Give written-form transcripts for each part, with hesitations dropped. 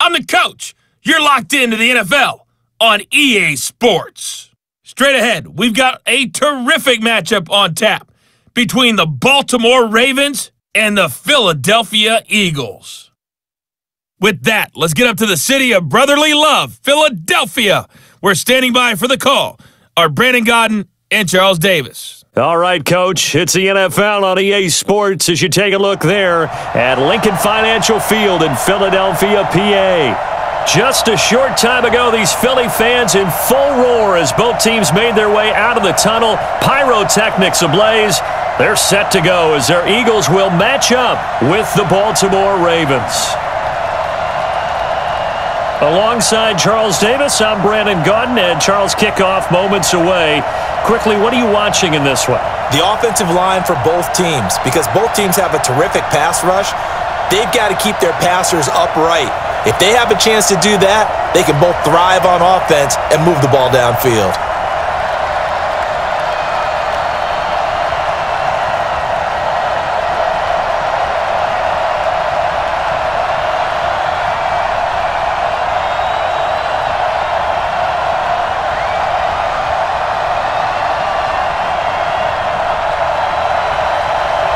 I'm the coach. You're locked into the NFL on EA Sports. Straight ahead, we've got a terrific matchup on tap between the Baltimore Ravens and the Philadelphia Eagles. With that, let's get up to the city of brotherly love, Philadelphia. We're standing by for the call are Brandon Godden and Charles Davis. All right, Coach, it's the NFL on EA Sports as you take a look there at Lincoln Financial Field in Philadelphia, PA. Just a short time ago, these Philly fans in full roar as both teams made their way out of the tunnel. Pyrotechnics ablaze. They're set to go as their Eagles will match up with the Baltimore Ravens. Alongside Charles Davis, I'm Brandon Godden, and Charles, kickoff moments away. Quickly, what are you watching in this one? The offensive line for both teams, because both teams have a terrific pass rush. They've got to keep their passers upright. If they have a chance to do that, they can both thrive on offense and move the ball downfield.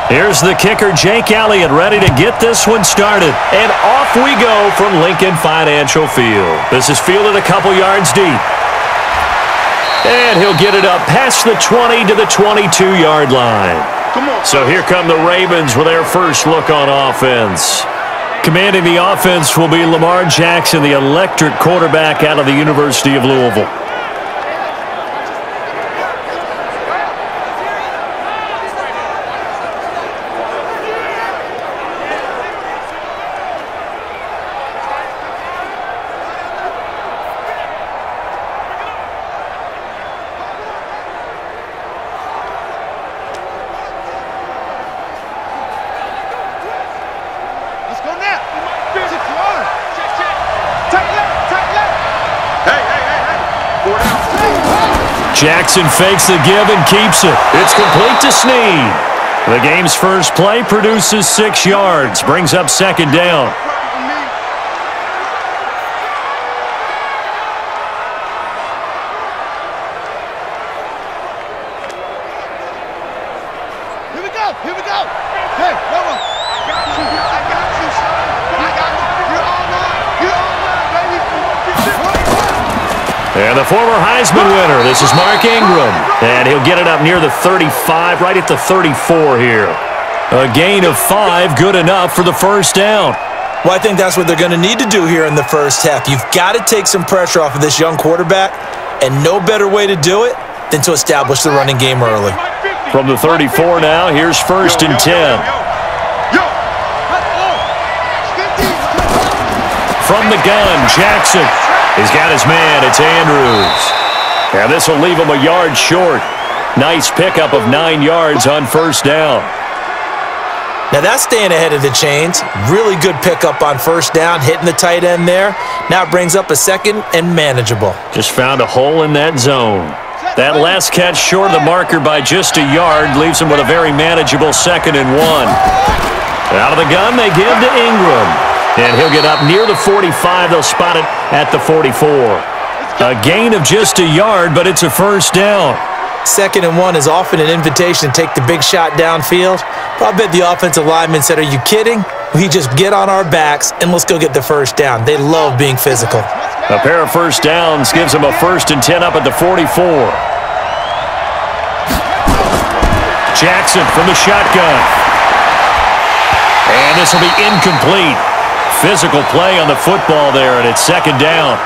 Here's the kicker, Jake Elliott, ready to get this one started. And off we go from Lincoln Financial Field. This is fielded a couple yards deep. And he'll get it up past the 20 to the 22-yard line. So here come the Ravens with their first look on offense. Commanding the offense will be Lamar Jackson, the electric quarterback out of the University of Louisville. Jackson fakes the give and keeps it. It's complete to Snead. The game's first play produces 6 yards, brings up second down. Here we go, here we go. Hey, Noah, I got you, son. I got you. You're all mine, baby. And the former Heisman winner, this is Mark Ingram. And he'll get it up near the 35, right at the 34 here. A gain of 5, good enough for the first down. Well, I think that's what they're going to need to do here in the first half. You've got to take some pressure off of this young quarterback, and no better way to do it than to establish the running game early. From the 34 now, here's first and 10. From the gun, Jackson. He's got his man. It's Andrews. And this will leave him a yard short. Nice pickup of 9 yards on first down. Now that's staying ahead of the chains. Really good pickup on first down, hitting the tight end there. Now it brings up a second and manageable. Just found a hole in that zone. That last catch short of the marker by just a yard leaves him with a very manageable 2nd and 1. Out of the gun, they give to Ingram. And he'll get up near the 45. They'll spot it at the 44. A gain of just a yard, but it's a first down. 2nd and 1 is often an invitation to take the big shot downfield. But I bet the offensive lineman said, are you kidding? We just get on our backs and let's go get the first down. They love being physical. A pair of first downs gives them a 1st and 10 up at the 44. Jackson from the shotgun. And this will be incomplete. Physical play on the football there, and it's 2nd down.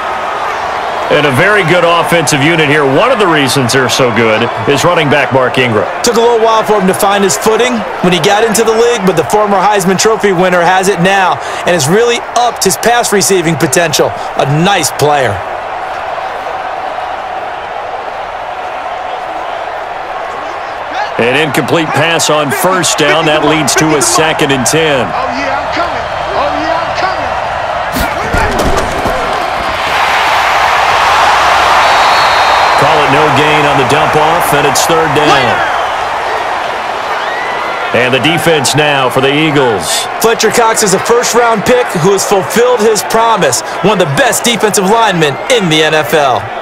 And a very good offensive unit here. One of the reasons they're so good is running back Mark Ingram. Took a little while for him to find his footing when he got into the league, but the former Heisman Trophy winner has it now and has really upped his pass receiving potential. A nice player. An incomplete pass on first down. That leads to a 2nd and 10. Oh, yeah, I'm coming. Oh, yeah, I'm coming. Call it no gain on the dump off, and it's 3rd down. And the defense now for the Eagles. Fletcher Cox is a first-round pick who has fulfilled his promise. One of the best defensive linemen in the NFL.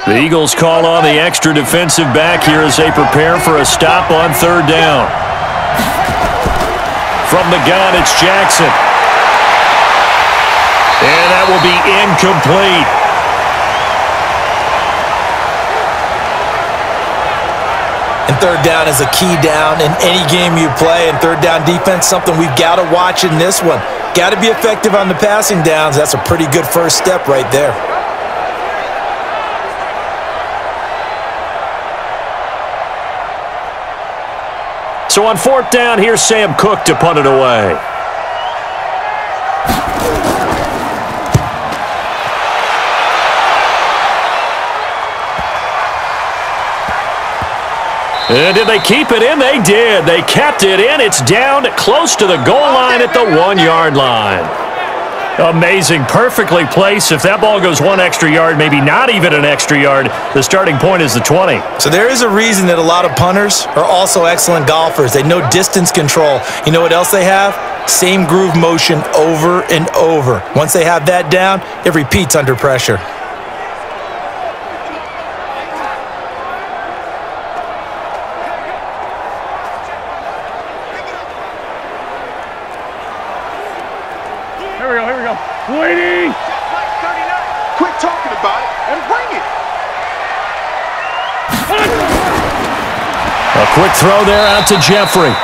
The Eagles call on the extra defensive back here as they prepare for a stop on third down. From the gun, it's Jackson. And that will be incomplete. And third down is a key down in any game you play. And third down defense, something we've got to watch in this one. Got to be effective on the passing downs. That's a pretty good first step right there. So on fourth down, here's Sam Cook to punt it away. And did they keep it in? They did. They kept it in. It's down close to the goal line at the 1-yard line. Amazing. Perfectly placed. If that ball goes one extra yard, maybe not even an extra yard, the starting point is the 20. So there is a reason that a lot of punters are also excellent golfers. They know distance control. You know what else they have? Same groove motion over and over. Once they have that down, it repeats under pressure. Here we go. Waiting! Quit talking about it and bring it. A quick throw there out to Jeffrey.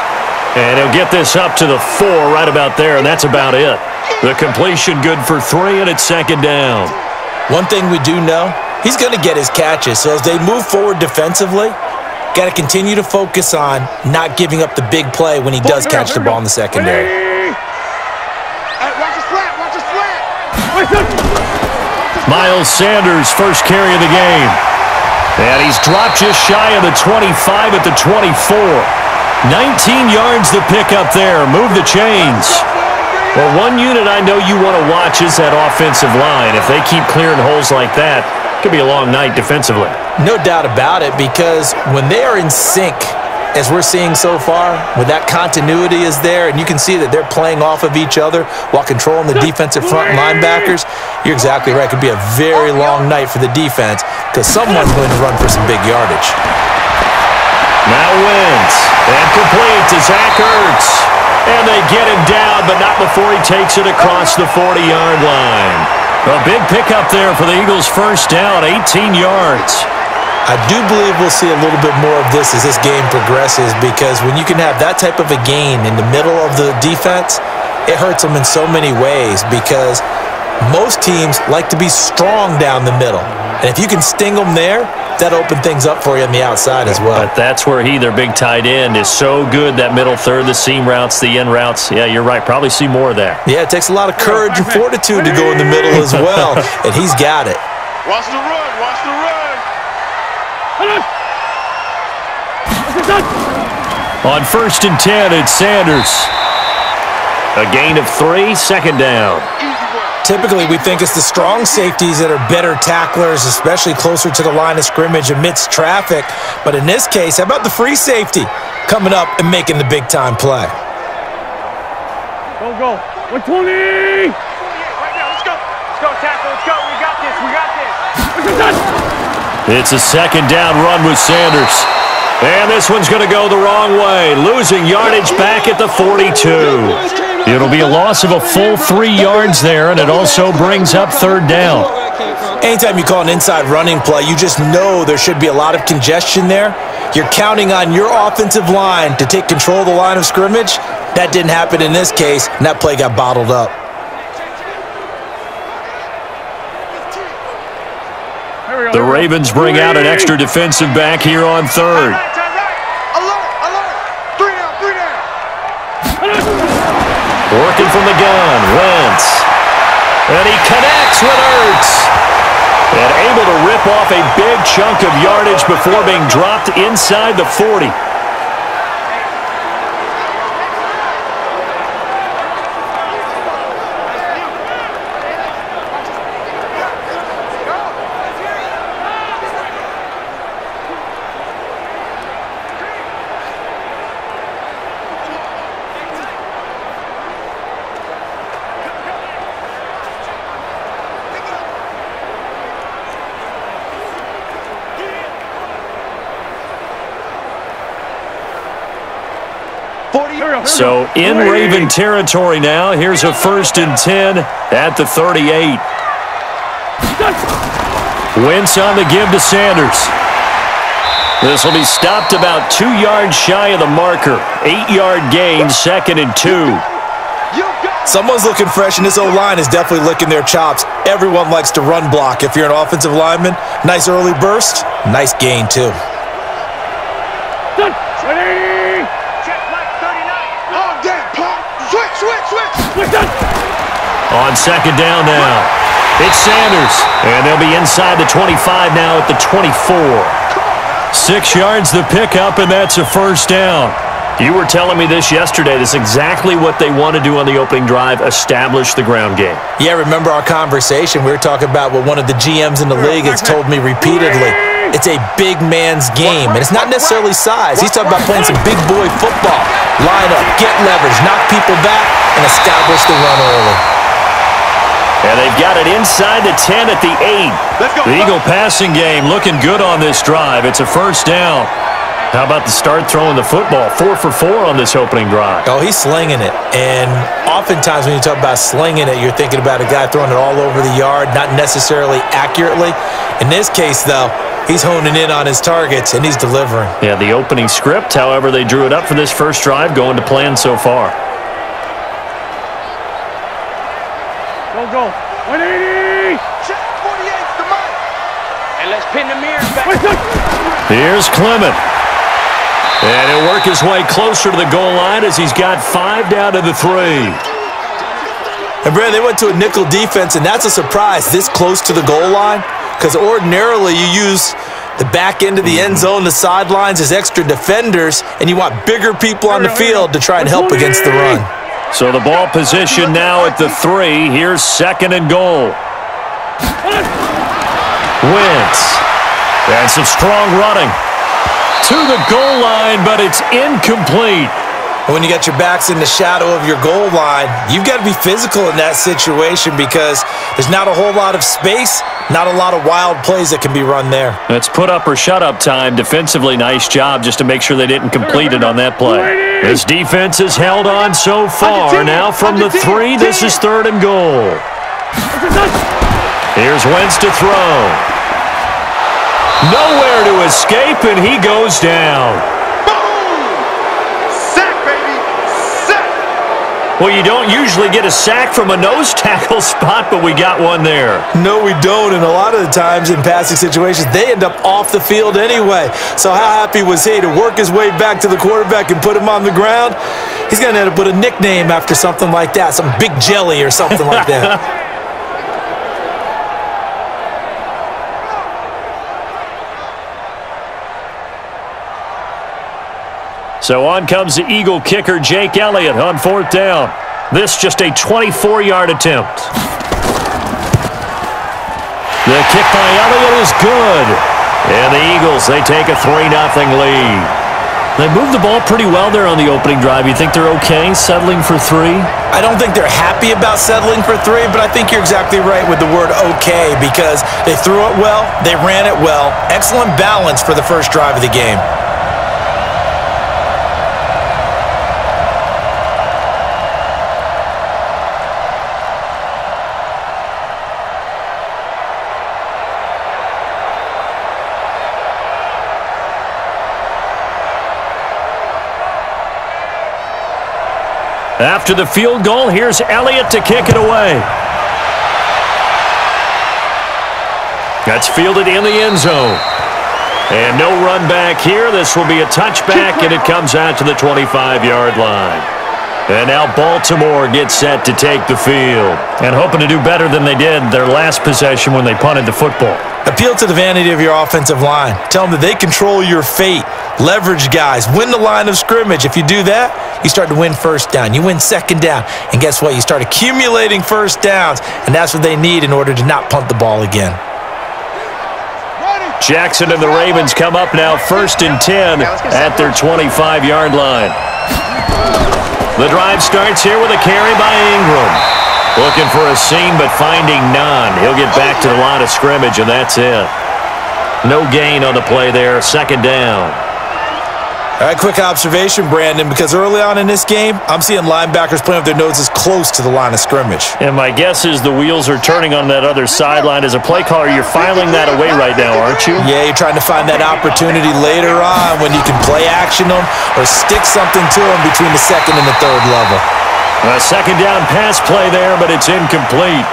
And he'll get this up to the 4 right about there, and that's about it. The completion good for 3, and it's second down. One thing we do know, he's going to get his catches. So as they move forward defensively, got to continue to focus on not giving up the big play when he does catch the ball in the secondary. Miles Sanders, first carry of the game. And he's dropped just shy of the 25 at the 24. 19 yards the pick up there. Move the chains. Well, one unit I know you want to watch is that offensive line. If they keep clearing holes like that, it could be a long night defensively. No doubt about it, because when they are in sync, as we're seeing so far, when that continuity is there and you can see that they're playing off of each other while controlling the defensive front linebackers, you're exactly right. It could be a very long night for the defense because someone's going to run for some big yardage. Now wins. And complete to Zach Ertz. And they get him down, but not before he takes it across the 40-yard line. A big pickup there for the Eagles' first down, 18 yards. I do believe we'll see a little bit more of this as this game progresses, because when you can have that type of a gain in the middle of the defense, it hurts them in so many ways, because most teams like to be strong down the middle. And if you can sting them there, that opens things up for you on the outside as well. But that's where their big tight end, is so good, that middle third, the seam routes, the in routes. Yeah, you're right. Probably see more of that. Yeah, it takes a lot of courage and fortitude to go in the middle as well, and he's got it. Watch the run. Watch the run. On first and 10, it's Sanders. A gain of 3, second down. Typically, we think it's the strong safeties that are better tacklers, especially closer to the line of scrimmage amidst traffic. But in this case, how about the free safety coming up and making the big-time play? Go. 120! Right now, let's go. Let's go, tackle. Let's go. We got this. It's a second down run with Sanders. And this one's going to go the wrong way, losing yardage back at the 42. It'll be a loss of a full 3 yards there, and it also brings up third down. Anytime you call an inside running play, you just know there should be a lot of congestion there. You're counting on your offensive line to take control of the line of scrimmage. That didn't happen in this case, and that play got bottled up. The Ravens bring out an extra defensive back here on third. Alert. 3 down. Working from the gun, Wentz. And he connects with Ertz. And able to rip off a big chunk of yardage before being dropped inside the 40. So in Raven territory now. Here's a 1st and 10 at the 38. Wentz on the give to Sanders. This will be stopped about 2 yards shy of the marker. 8-yard gain, 2nd and 2. Someone's looking fresh, and this O-line is definitely licking their chops. Everyone likes to run block. If you're an offensive lineman, nice early burst, nice gain too. On 2nd down now, it's Sanders, and they'll be inside the 25 now at the 24. 6 yards the pickup, and that's a 1st down. You were telling me this yesterday. This is exactly what they want to do on the opening drive, establish the ground game. Yeah, remember our conversation? We were talking about what one of the GMs in the league has told me repeatedly. It's a big man's game, and it's not necessarily size. He's talking about playing some big boy football. Line up, get leverage, knock people back, and establish the run early. And they've got it inside the 10 at the 8. The Eagle passing game looking good on this drive. It's a 1st down. How about the start throwing the football? 4 for 4 on this opening drive. Oh, he's slinging it. And oftentimes when you talk about slinging it, you're thinking about a guy throwing it all over the yard, not necessarily accurately. In this case, though, he's honing in on his targets, and he's delivering. Yeah, the opening script, however they drew it up for this first drive, going to plan so far. Go. 180! Check 48's the mic. And let's pin the mirrors back. Here's Clement. And he'll work his way closer to the goal line as he's got 5 down to the 3. And, Brad, they went to a nickel defense, and that's a surprise this close to the goal line, because ordinarily you use the back end of the end zone, the sidelines as extra defenders, and you want bigger people on the field to try and help against the run. So the ball position now at the 3. Here's 2nd and goal. Wentz. And some strong running to the goal line, but it's incomplete. When you got your backs in the shadow of your goal line, you've got to be physical in that situation because there's not a whole lot of space, not a lot of wild plays that can be run there. It's put up or shut up time. Defensively, nice job just to make sure they didn't complete it on that play. This defense has held on so far. Now from the 3, this is 3rd and goal. Here's Wentz to throw. Nowhere to escape, and he goes down. Well, you don't usually get a sack from a nose tackle spot, but we got one there. No, we don't, and a lot of the times in passing situations, they end up off the field anyway. So how happy was he to work his way back to the quarterback and put him on the ground? He's going to have to put a nickname after something like that, some Big Jelly or something like that. So on comes the Eagle kicker, Jake Elliott, on 4th down. This just a 24-yard attempt. The kick by Elliott is good. And the Eagles, they take a 3-0 lead. They moved the ball pretty well there on the opening drive. You think they're okay settling for 3? I don't think they're happy about settling for 3, but I think you're exactly right with the word okay because they threw it well, they ran it well. Excellent balance for the first drive of the game. After the field goal, here's Elliott to kick it away. That's fielded in the end zone. And no run back here. This will be a touchback, and it comes out to the 25-yard line. And now Baltimore gets set to take the field. And hoping to do better than they did their last possession when they punted the football. Appeal to the vanity of your offensive line. Tell them that they control your fate. Leverage guys. Win the line of scrimmage. If you do that, you start to win first down. You win 2nd down. And guess what? You start accumulating first downs. And that's what they need in order to not punt the ball again. Jackson and the Ravens come up now 1st and 10 at their 25-yard line. The drive starts here with a carry by Ingram. Looking for a seam, but finding none. He'll get back to the line of scrimmage, and that's it. No gain on the play there. 2nd down. All right, quick observation, Brandon, because early on in this game, I'm seeing linebackers playing with their noses close to the line of scrimmage. And my guess is the wheels are turning on that other sideline. As a play caller, you're filing that away right now, aren't you? Yeah, you're trying to find that opportunity later on when you can play action them or stick something to them between the second and the third level. A second down pass play there, but it's incomplete.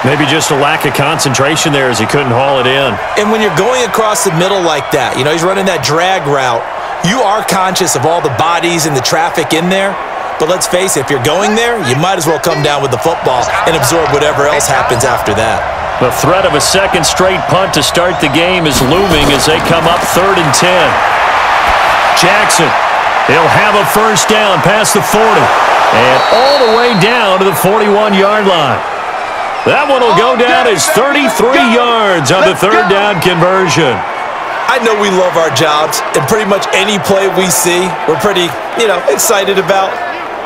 Maybe just a lack of concentration there as he couldn't haul it in. And when you're going across the middle like that, you know, he's running that drag route, you are conscious of all the bodies and the traffic in there. But let's face it, if you're going there, you might as well come down with the football and absorb whatever else happens after that. The threat of a second straight punt to start the game is looming as they come up 3rd and 10. Jackson, he'll have a first down past the 40 and all the way down to the 41-yard line. That one will go down as 33 yards on the third down conversion. I know we love our jobs, and pretty much any play we see, we're pretty, excited about.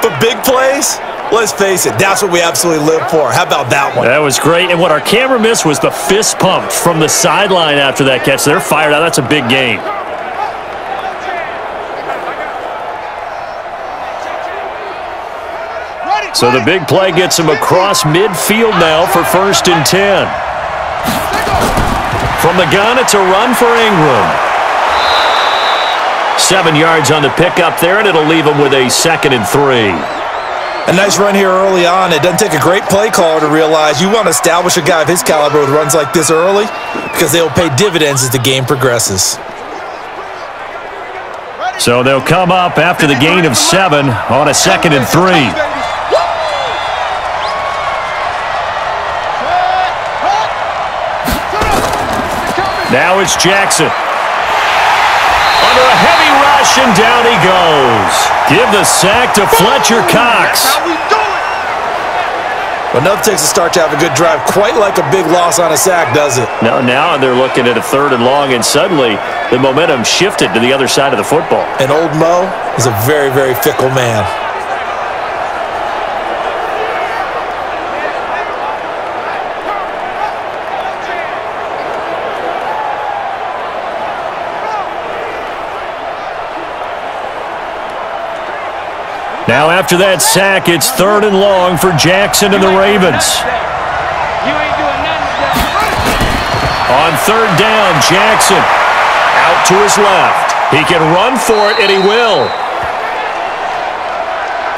But big plays, let's face it, that's what we absolutely live for. How about that one? That was great. And what our camera missed was the fist pump from the sideline after that catch. They're fired out. That's a big game. So the big play gets him across midfield now for 1st and 10. From the gun, it's a run for Ingram. 7 yards on the pickup there, and it'll leave him with a 2nd and 3. A nice run here early on. It doesn't take a great play caller to realize you want to establish a guy of his caliber with runs like this early because they'll pay dividends as the game progresses. So they'll come up after the gain of 7 on a 2nd and 3. Now it's Jackson. Under a heavy rush, and down he goes. Give the sack to Fletcher Cox. Well, nothing takes a start to have a good drive quite like a big loss on a sack, does it? No, now they're looking at a 3rd and long, and suddenly the momentum shifted to the other side of the football. And old Mo is a very, very fickle man. Now after that sack, it's 3rd and long for Jackson and the Ravens. On 3rd down, Jackson out to his left. He can run for it, and he will.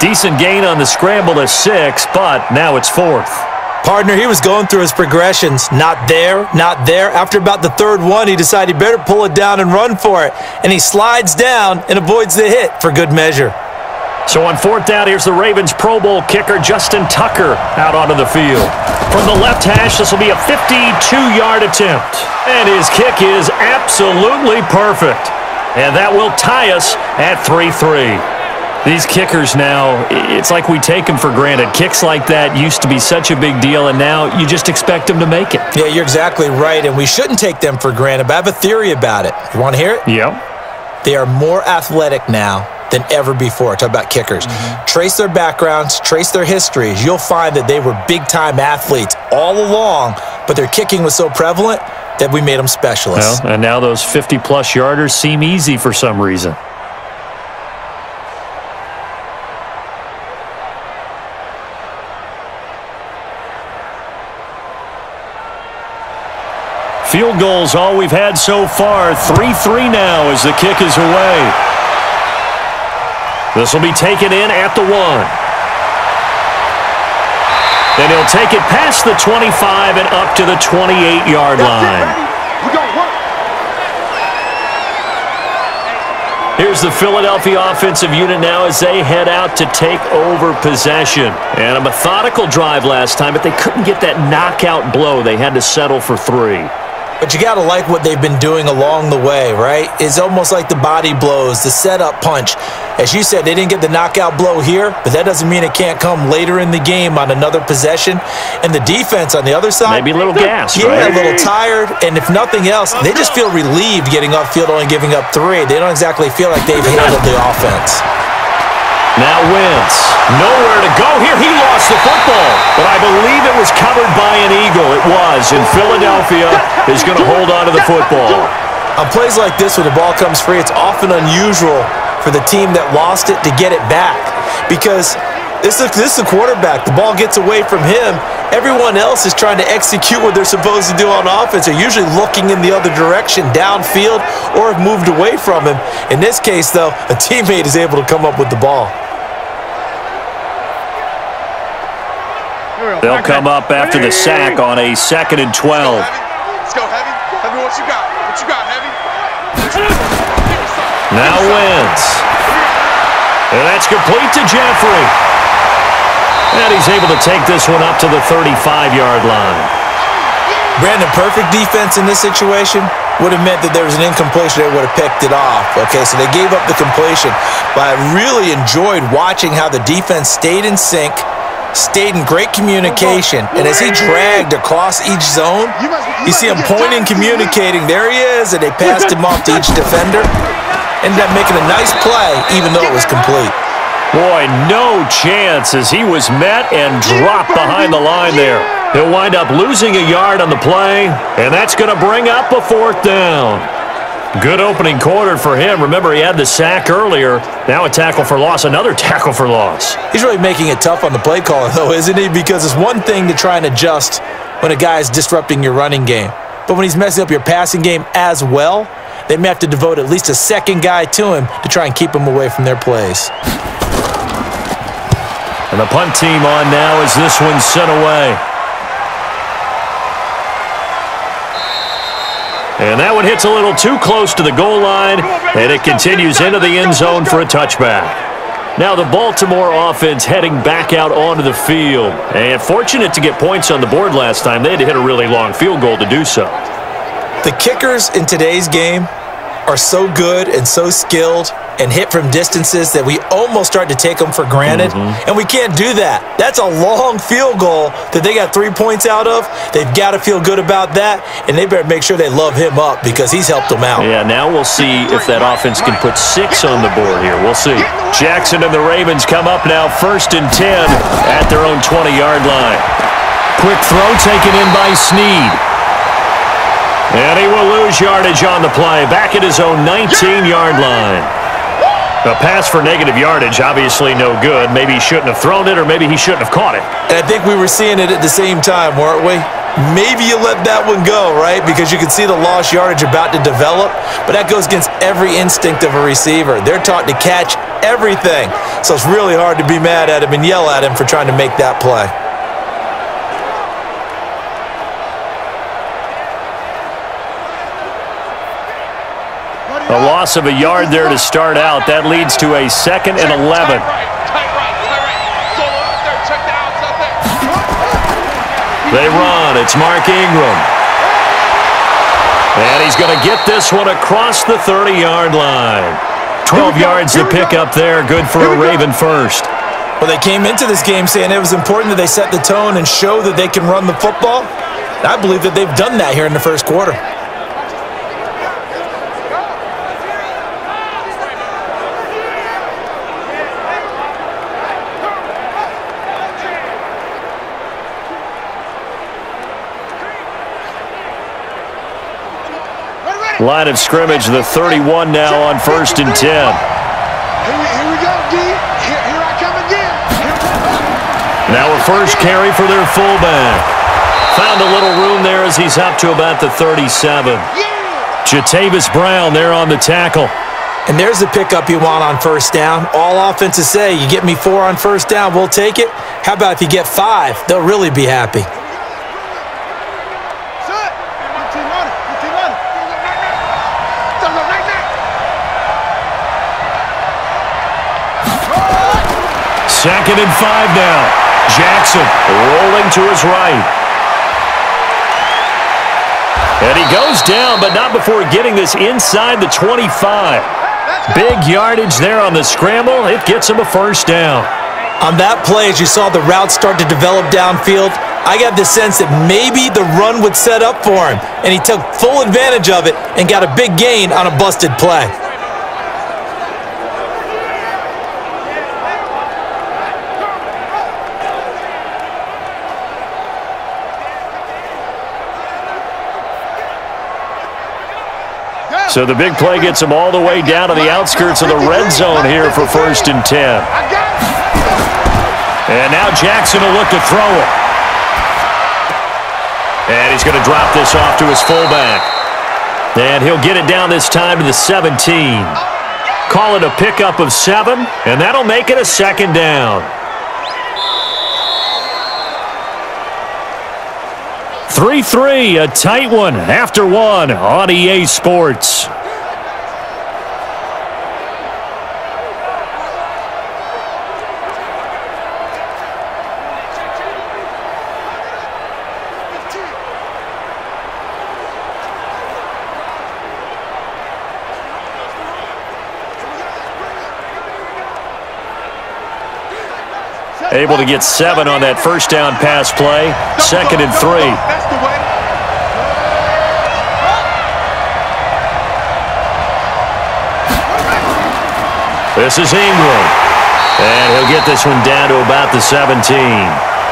Decent gain on the scramble to 6, but now it's 4th. Partner, he was going through his progressions. Not there, not there. After about the 3rd one, he decided he better pull it down and run for it. And he slides down and avoids the hit for good measure. So on 4th down, here's the Ravens Pro Bowl kicker, Justin Tucker, out onto the field. From the left hash, this will be a 52-yard attempt. And his kick is absolutely perfect. And that will tie us at 3-3. These kickers now, it's like we take them for granted. Kicks like that used to be such a big deal, and now you just expect them to make it. Yeah, you're exactly right, and we shouldn't take them for granted, but I have a theory about it. You want to hear it? Yeah. They are more athletic now than ever before. Talk about kickers. Trace their backgrounds, trace their histories. You'll find that they were big-time athletes all along, but their kicking was so prevalent that we made them specialists. Well, and now those 50-plus yarders seem easy for some reason. Field goals all we've had so far. 3-3 now as the kick is away. This will be taken in at the 1. Then he'll take it past the 25 and up to the 28-yard line. Here's the Philadelphia offensive unit now as they head out to take over possession. And a methodical drive last time, but they couldn't get that knockout blow. They had to settle for 3. But you got to like what they've been doing along the way, right? It's almost like the body blows, the setup punch. As you said, they didn't get the knockout blow here, but that doesn't mean it can't come later in the game on another possession. And the defense on the other side, maybe a little gas, yeah, right? a little tired. And if nothing else, they just feel relieved getting upfield, only giving up 3. They don't exactly feel like they've handled the offense. Now Wentz, nowhere to go here. He lost the football, but I believe it was covered by an Eagle. It was, and Philadelphia is going to hold on to the football. On plays like this where the ball comes free, it's often unusual for the team that lost it to get it back. Because this is a quarterback. The ball gets away from him. Everyone else is trying to execute what they're supposed to do on offense. They're usually looking in the other direction, downfield, or have moved away from him. In this case, though, a teammate is able to come up with the ball. They'll come up after the sack on a 2nd and 12. Let's go, Heavy. Heavy, what you got? What you got, Heavy? Now Wentz. And that's complete to Jeffrey. And he's able to take this one up to the 35-yard line. Brandon, perfect defense in this situation would have meant that there was an incompletion. They would have picked it off. Okay, so they gave up the completion. But I really enjoyed watching how the defense stayed in sync, stayed in great communication, and as he dragged across each zone, you see him pointing, communicating. There he is, and they passed him off to each defender. Ended up making a nice play, even though it was complete. Boy, no chance as he was met and dropped behind the line there. He'll wind up losing a yard on the play, and that's going to bring up a 4th down. Good opening quarter for him. Remember, he had the sack earlier. Now a tackle for loss, another tackle for loss. He's really making it tough on the play caller, though, isn't he? Because it's one thing to try and adjust when a guy is disrupting your running game. But when he's messing up your passing game as well, they may have to devote at least a second guy to him to try and keep him away from their plays. And the punt team on now as this one's sent away. And that one hits a little too close to the goal line, and it continues into the end zone for a touchback. Now the Baltimore offense heading back out onto the field. And fortunate to get points on the board last time. They had to hit a really long field goal to do so. The kickers in today's game are so good and so skilled and hit from distances that we almost start to take them for granted. And we can't do that. That's a long field goal that they got 3 points out of. They've got to feel good about that, and they better make sure they love him up because he's helped them out. Yeah, now we'll see if that offense can put 6 on the board here. We'll see. Jackson and the Ravens come up now 1st and 10 at their own 20-yard line. Quick throw taken in by Snead. And he will lose yardage on the play, back at his own 19-yard line. A pass for negative yardage, obviously no good. Maybe he shouldn't have thrown it, or maybe he shouldn't have caught it. And I think we were seeing it at the same time, weren't we? Maybe you let that one go, right? Because you can see the lost yardage about to develop, but that goes against every instinct of a receiver. They're taught to catch everything, so it's really hard to be mad at him and yell at him for trying to make that play. A loss of a yard there to start out. That leads to a 2nd and 11. They run. It's Mark Ingram. And he's going to get this one across the 30-yard line. 12 yards to pick up there. Good for a Raven first. Well, they came into this game saying it was important that they set the tone and show that they can run the football. And I believe that they've done that here in the first quarter. Line of scrimmage, the 31 now on 1st and 10. Here we go, D. Here I come again. Now a first carry for their fullback. Found a little room there as he's up to about the 37. Jatavis Brown there on the tackle. And there's the pickup you want on 1st down. All offenses say, you get me 4 on 1st down, we'll take it. How about if you get 5? They'll really be happy. Second and 5 now. Jackson rolling to his right. And he goes down, but not before getting this inside the 25. Big yardage there on the scramble. It gets him a 1st down. On that play, as you saw the route start to develop downfield, I got the sense that maybe the run would set up for him, and he took full advantage of it and got a big gain on a busted play. So the big play gets him all the way down to the outskirts of the red zone here for 1st and 10. And now Jackson will look to throw it. And he's going to drop this off to his fullback. And he'll get it down this time to the 17. Call it a pickup of 7, and that'll make it a 2nd down. 3-3, a tight one after 1 on EA Sports. Able to get 7 on that first down pass play. 2nd and 3. This is Ingram. And he'll get this one down to about the 17.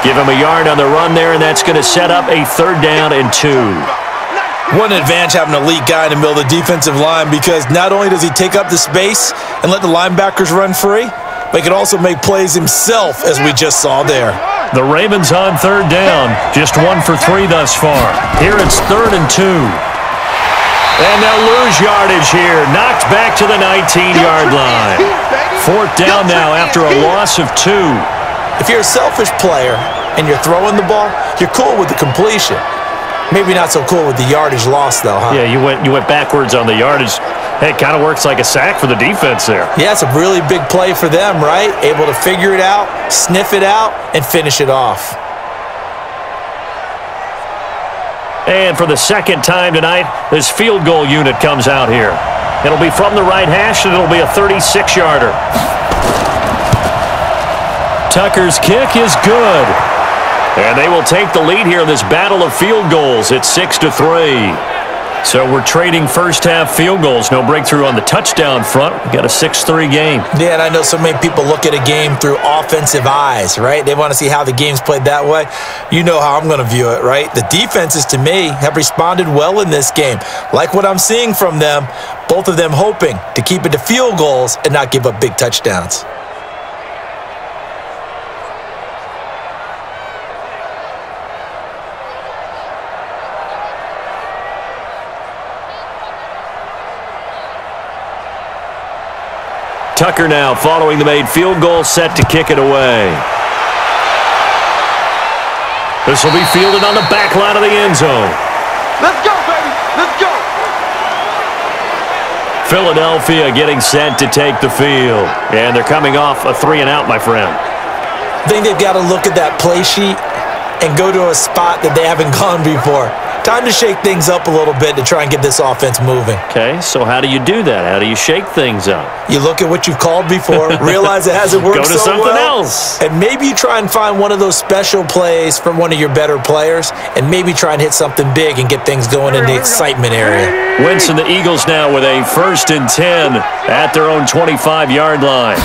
Give him a yard on the run there, and that's going to set up a 3rd down and 2. What an advantage having an elite guy in the middle of the defensive line, because not only does he take up the space and let the linebackers run free, but he can also make plays himself, as we just saw there. The Ravens on 3rd down. Just 1 for 3 thus far. Here it's 3rd and 2. And they'll lose yardage here. Knocked back to the 19-yard line. 4th down now after a loss of 2. If you're a selfish player and you're throwing the ball, you're cool with the completion. Maybe not so cool with the yardage loss, though, huh? Yeah, you went backwards on the yardage. Hey, it kind of works like a sack for the defense there. Yeah, it's a really big play for them, right? Able to figure it out, sniff it out, and finish it off. And for the 2nd time tonight, this field goal unit comes out here. It'll be from the right hash, and it'll be a 36-yarder. Tucker's kick is good. And they will take the lead here in this battle of field goals. It's 6-3. So we're trading first-half field goals. No breakthrough on the touchdown front. We got a 6-3 game. Yeah, and I know so many people look at a game through offensive eyes, right? They want to see how the game's played that way. You know how I'm going to view it, right? The defenses, to me, have responded well in this game. Like what I'm seeing from them, both of them hoping to keep it to field goals and not give up big touchdowns. Tucker now following the made field goal, set to kick it away. This will be fielded on the back line of the end zone. Let's go, baby. Let's go. Philadelphia getting set to take the field. And they're coming off a 3-and-out, my friend. I think they've got to look at that play sheet and go to a spot that they haven't gone before. Time to shake things up a little bit to try and get this offense moving. Okay, so how do you do that? How do you shake things up? You look at what you've called before, realize it hasn't worked so well. Go to something else. And maybe you try and find one of those special plays from one of your better players, and maybe try and hit something big and get things going in the excitement area. Winston, the Eagles now with a 1st and 10 at their own 25-yard line.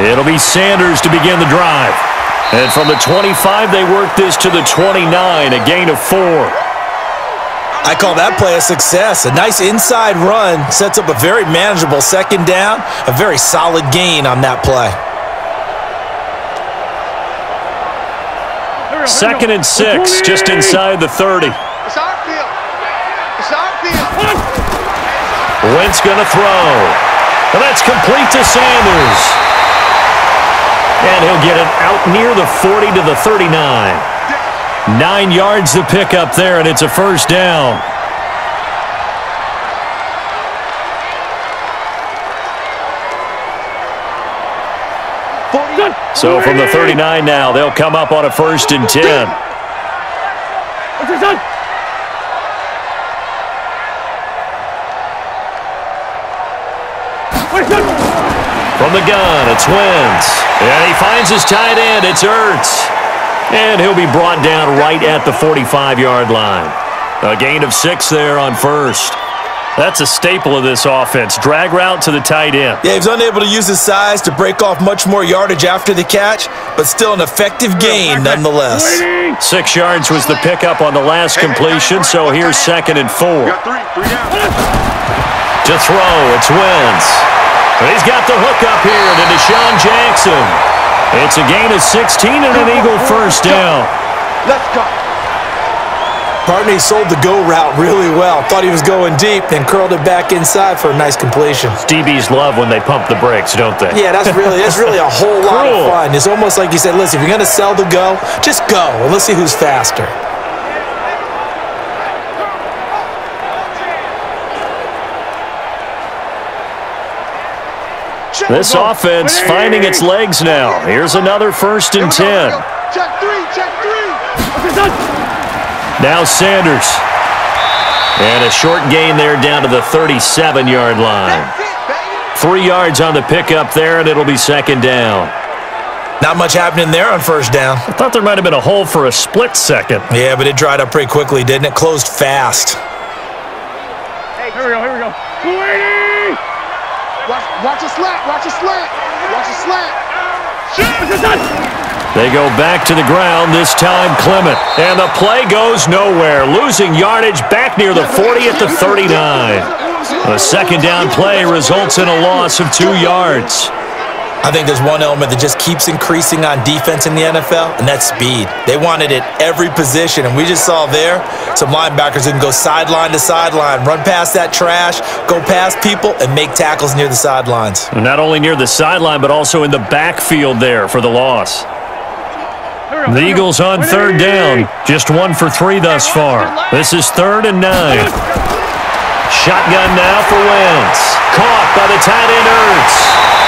It'll be Sanders to begin the drive. And from the 25, they work this to the 29, a gain of 4. I call that play a success. A nice inside run sets up a very manageable 2nd down, a very solid gain on that play. 2nd and 6, just inside the 30. It's our field. It's our field. Wentz going to throw. And that's complete to Sanders. And he'll get it out near the 40 to the 39. 9 yards to pick up there, and it's a 1st down. So from the 39 now, they'll come up on a 1st and 10. What's your son? From the gun, it's Wentz. And he finds his tight end. It's Ertz. And he'll be brought down right at the 45-yard line. A gain of 6 there on 1st. That's a staple of this offense. Drag route to the tight end. Yeah, he's unable to use his size to break off much more yardage after the catch, but still an effective gain nonetheless. 6 yards was the pickup on the last completion, so here's 2nd and 4. To throw, it's Wentz. He's got the hook up here to Deshaun Jackson. It's a gain of 16 and an Eagle first down. Let's go. Partner, he sold the go route really well. Thought he was going deep, then curled it back inside for a nice completion. DBs love when they pump the brakes, don't they? Yeah, that's really a whole lot of fun. It's almost like you said, listen, if you're going to sell the go, just go, and let's see who's faster. This offense finding its legs now. Here's another 1st and 10. Check three. Now Sanders. And a short gain there down to the 37-yard line. 3 yards on the pickup there, and it'll be 2nd down. Not much happening there on 1st down. I thought there might have been a hole for a split second. Yeah, but it dried up pretty quickly, didn't it? Closed fast. Here we go. Watch a slant. They go back to the ground, this time Clement. And the play goes nowhere, losing yardage back near the 40 at the 39. A 2nd down play results in a loss of 2 yards. I think there's one element that just keeps increasing on defense in the NFL, and that's speed. They want it at every position, and we just saw there some linebackers who can go sideline to sideline, run past that trash, go past people, and make tackles near the sidelines. Not only near the sideline, but also in the backfield there for the loss. The Eagles on 3rd down, just 1 for 3 thus far. This is 3rd and 9. Shotgun now for Wentz. Caught by the tight end Ertz.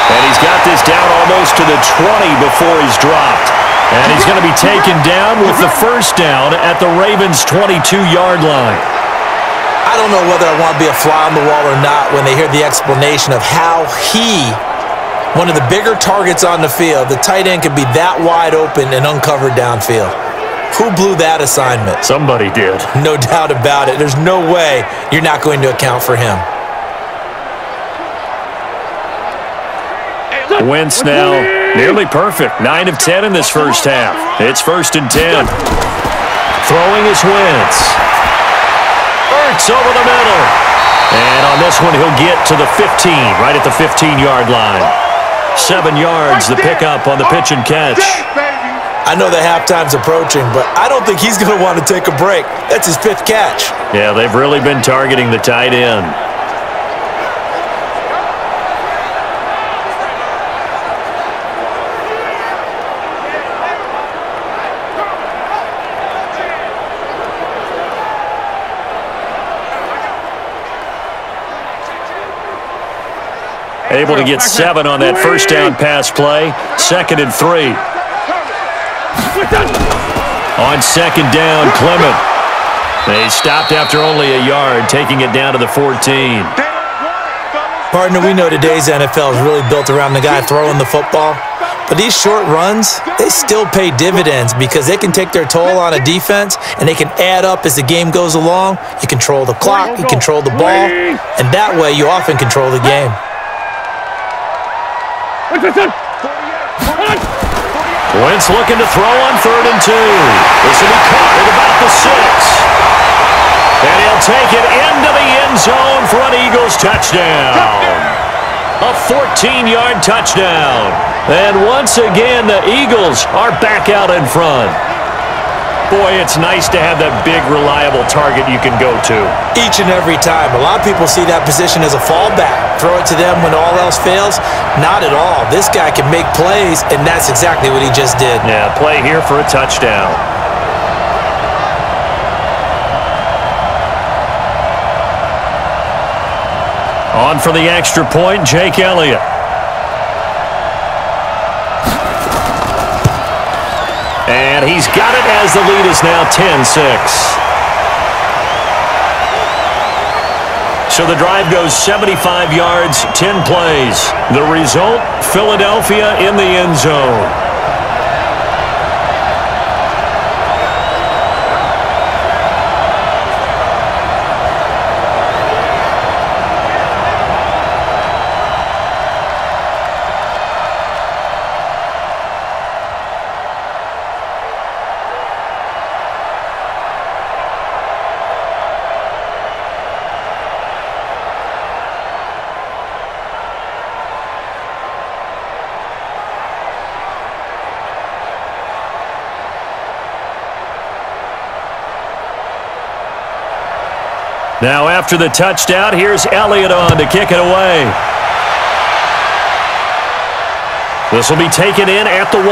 And he's got this down almost to the 20 before he's dropped. And he's going to be taken down with the 1st down at the Ravens' 22-yard line. I don't know whether I want to be a fly on the wall or not when they hear the explanation of how one of the bigger targets on the field, the tight end could be that wide open and uncovered downfield. Who blew that assignment? Somebody did. No doubt about it. There's no way you're not going to account for him. Wentz now nearly perfect. 9 of 10 in this 1st half. It's 1st and 10. Throwing is Wentz. Ertz over the middle. And on this one, he'll get to the 15, right at the 15-yard line. 7 yards, the pickup on the pitch and catch. I know the halftime's approaching, but I don't think he's going to want to take a break. That's his 5th catch. Yeah, they've really been targeting the tight end. Able to get 7 on that 1st down pass play. 2nd and 3. On 2nd down, Clement. They stopped after only a yard, taking it down to the 14. Partner, we know today's NFL is really built around the guy throwing the football. But these short runs, they still pay dividends because they can take their toll on a defense and they can add up as the game goes along. You control the clock, you control the ball, and that way you often control the game. Wentz looking to throw on 3rd and 2. This will be caught at about the 6. And he'll take it into the end zone for an Eagles touchdown. A 14-yard touchdown. And once again, the Eagles are back out in front. Boy, it's nice to have that big, reliable target you can go to. Each and every time. A lot of people see that position as a fallback. Throw it to them when all else fails. Not at all. This guy can make plays, and that's exactly what he just did. Yeah, play here for a touchdown. On for the extra point, Jake Elliott. And he's got it as the lead is now 10-6. So the drive goes 75 yards, 10 plays. The result, Philadelphia in the end zone. Now after the touchdown, here's Elliott on to kick it away. This will be taken in at the 1.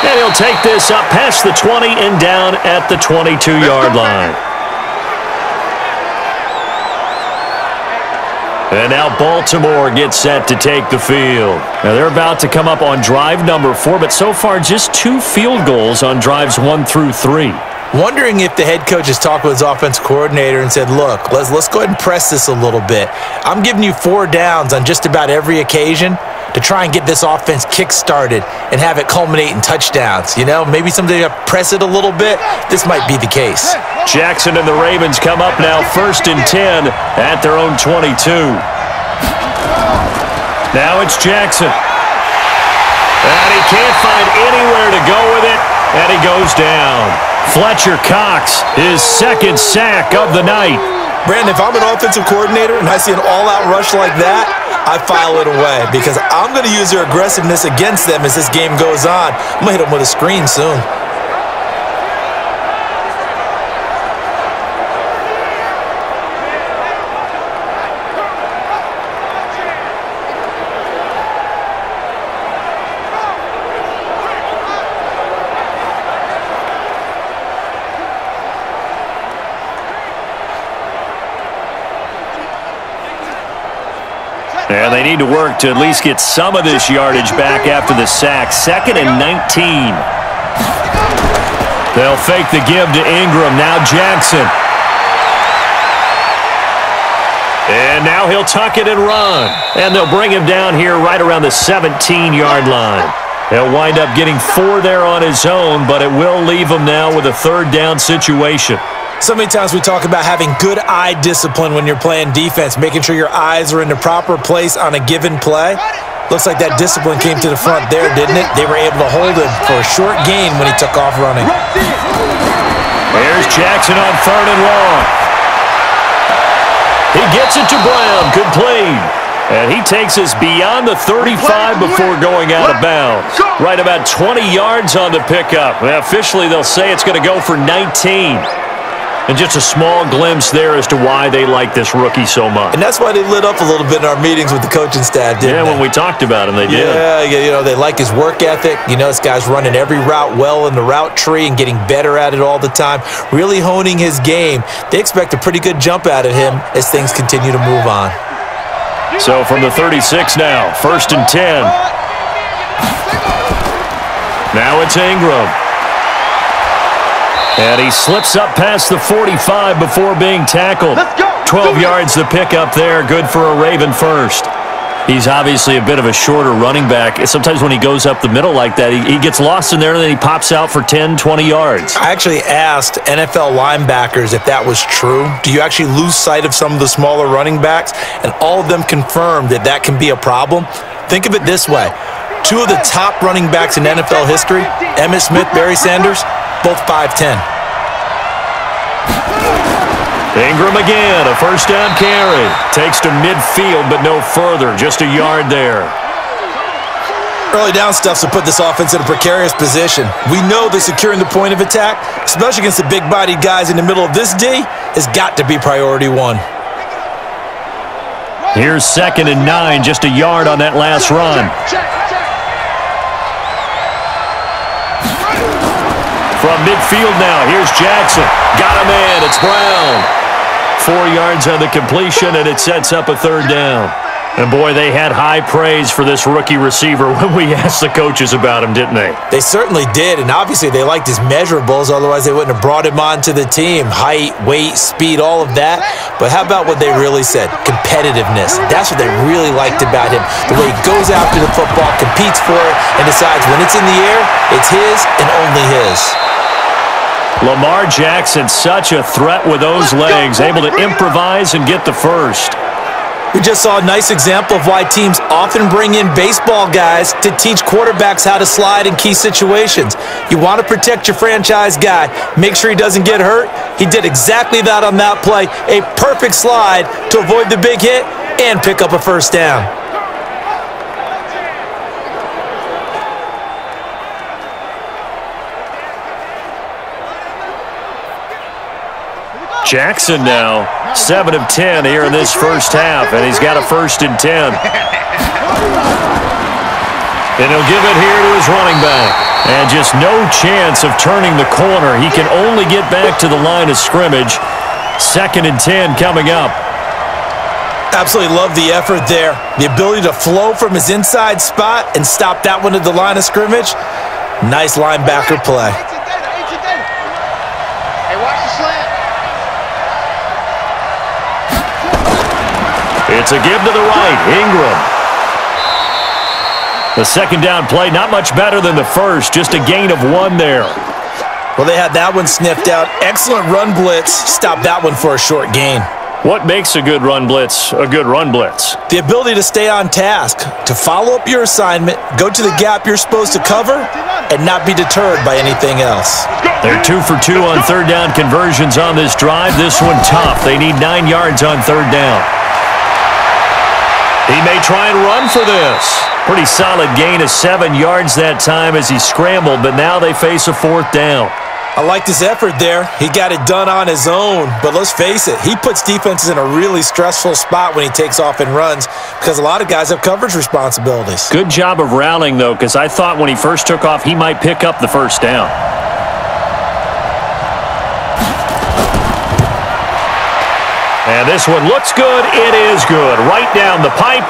And he'll take this up past the 20 and down at the 22-yard line. And now Baltimore gets set to take the field. Now they're about to come up on drive number 4, but so far just 2 field goals on drives 1 through 3. Wondering if the head coach has talked with his offense coordinator and said, look, let's go ahead and press this a little bit. I'm giving you 4 downs on just about every occasion to try and get this offense kick-started and have it culminate in touchdowns. You know, maybe someday you press it a little bit. This might be the case. Jackson and the Ravens come up now 1st and 10 at their own 22. Now it's Jackson. And he can't find anywhere to go with it, and he goes down. Fletcher Cox, his 2nd sack of the night. Brandon, if I'm an offensive coordinator and I see an all-out rush like that, I file it away because I'm going to use their aggressiveness against them as this game goes on. I'm going to hit them with a screen soon. And they need to work to at least get some of this yardage back after the sack. 2nd and 19. They'll fake the give to Ingram. Now Jackson. And now he'll tuck it and run. And they'll bring him down here right around the 17-yard line. He'll wind up getting 4 there on his own, but it will leave him now with a 3rd down situation. So many times we talk about having good eye discipline when you're playing defense, making sure your eyes are in the proper place on a given play. Looks like that discipline came to the front there, didn't it? They were able to hold him for a short gain when he took off running. Here's Jackson on 3rd and long. He gets it to Brown, complete. And he takes us beyond the 35 before going out of bounds. Right about 20 yards on the pickup. Well, officially, they'll say it's going to go for 19. And just a small glimpse there as to why they like this rookie so much. And that's why they lit up a little bit in our meetings with the coaching staff, didn't they? Yeah, when we talked about him, they did. Yeah, you know, they like his work ethic. You know, this guy's running every route well in the route tree and getting better at it all the time, really honing his game. They expect a pretty good jump out of him as things continue to move on. So from the 36 now, 1st and 10. Now it's Ingram. And he slips up past the 45 before being tackled. 12 yards the pickup there, good for a Raven first. He's obviously a bit of a shorter running back. Sometimes when he goes up the middle like that, he gets lost in there and then he pops out for 10, 20 yards. I actually asked NFL linebackers if that was true. Do you actually lose sight of some of the smaller running backs? And all of them confirmed that that can be a problem. Think of it this way. 2 of the top running backs in NFL history, Emmitt Smith, Barry Sanders, both 5'10". Ingram again, a 1st down carry. Takes to midfield, but no further. Just a yard there. Early down stuff to put this offense in a precarious position. We know that securing the point of attack, especially against the big-bodied guys in the middle of this D, has got to be priority 1. Here's 2nd and 9, just a yard on that last run. From midfield now, here's Jackson. Got a man, it's Brown. 4 yards on the completion, and it sets up a 3rd down. And boy, they had high praise for this rookie receiver when we asked the coaches about him, didn't they? They certainly did, and obviously they liked his measurables, otherwise they wouldn't have brought him onto the team. Height, weight, speed, all of that. But how about what they really said? Competitiveness. That's what they really liked about him. The way he goes after the football, competes for it, and decides when it's in the air, it's his and only his. Lamar Jackson, such a threat with those legs, able to improvise and get the first. We just saw a nice example of why teams often bring in baseball guys to teach quarterbacks how to slide in key situations. You want to protect your franchise guy, make sure he doesn't get hurt. He did exactly that on that play, a perfect slide to avoid the big hit and pick up a 1st down. Jackson now 7 of 10 here in this first half, and he's got a 1st and 10. And he'll give it here to his running back. And just no chance of turning the corner. He can only get back to the line of scrimmage. 2nd and 10 coming up. Absolutely love the effort there. The ability to flow from his inside spot and stop that one at the line of scrimmage. Nice linebacker play. Hey, watch the slant. It's a give to the right. Ingram. The 2nd down play, not much better than the first. Just a gain of 1 there. Well, they had that one sniffed out. Excellent run blitz. Stop that one for a short gain. What makes a good run blitz a good run blitz? The ability to stay on task, to follow up your assignment, go to the gap you're supposed to cover, and not be deterred by anything else. They're 2 for 2 on 3rd down conversions on this drive. This one tough. They need 9 yards on 3rd down. He may try and run for this. Pretty solid gain of 7 yards that time as he scrambled, but now they face a 4th down. I liked his effort there. He got it done on his own, but let's face it, he puts defenses in a really stressful spot when he takes off and runs because a lot of guys have coverage responsibilities. Good job of rallying, though, because I thought when he first took off, he might pick up the 1st down. And this one looks good. It is good. Right down the pipe.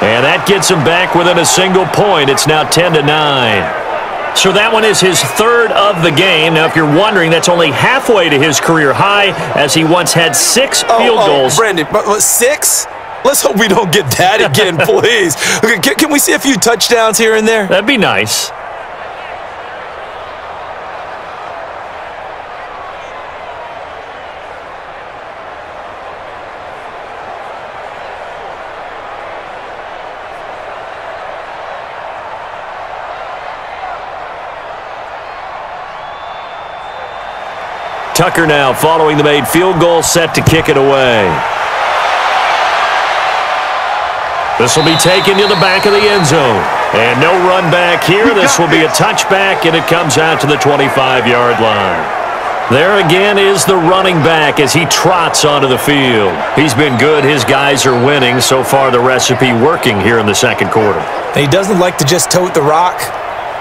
And that gets him back within a single point. It's now 10-9. So that one is his 3rd of the game. Now, if you're wondering, that's only halfway to his career high as he once had 6 field goals. Brandon, but 6? Let's hope we don't get that again, please. Okay, can we see a few touchdowns here and there? That'd be nice. Tucker now following the made field goal, set to kick it away. This will be taken to the back of the end zone. And no run back here. This will be a touchback, and it comes out to the 25-yard line. There again is the running back as he trots onto the field. He's been good. His guys are winning. So far, the recipe working here in the 2nd quarter. And he doesn't like to just tote the rock.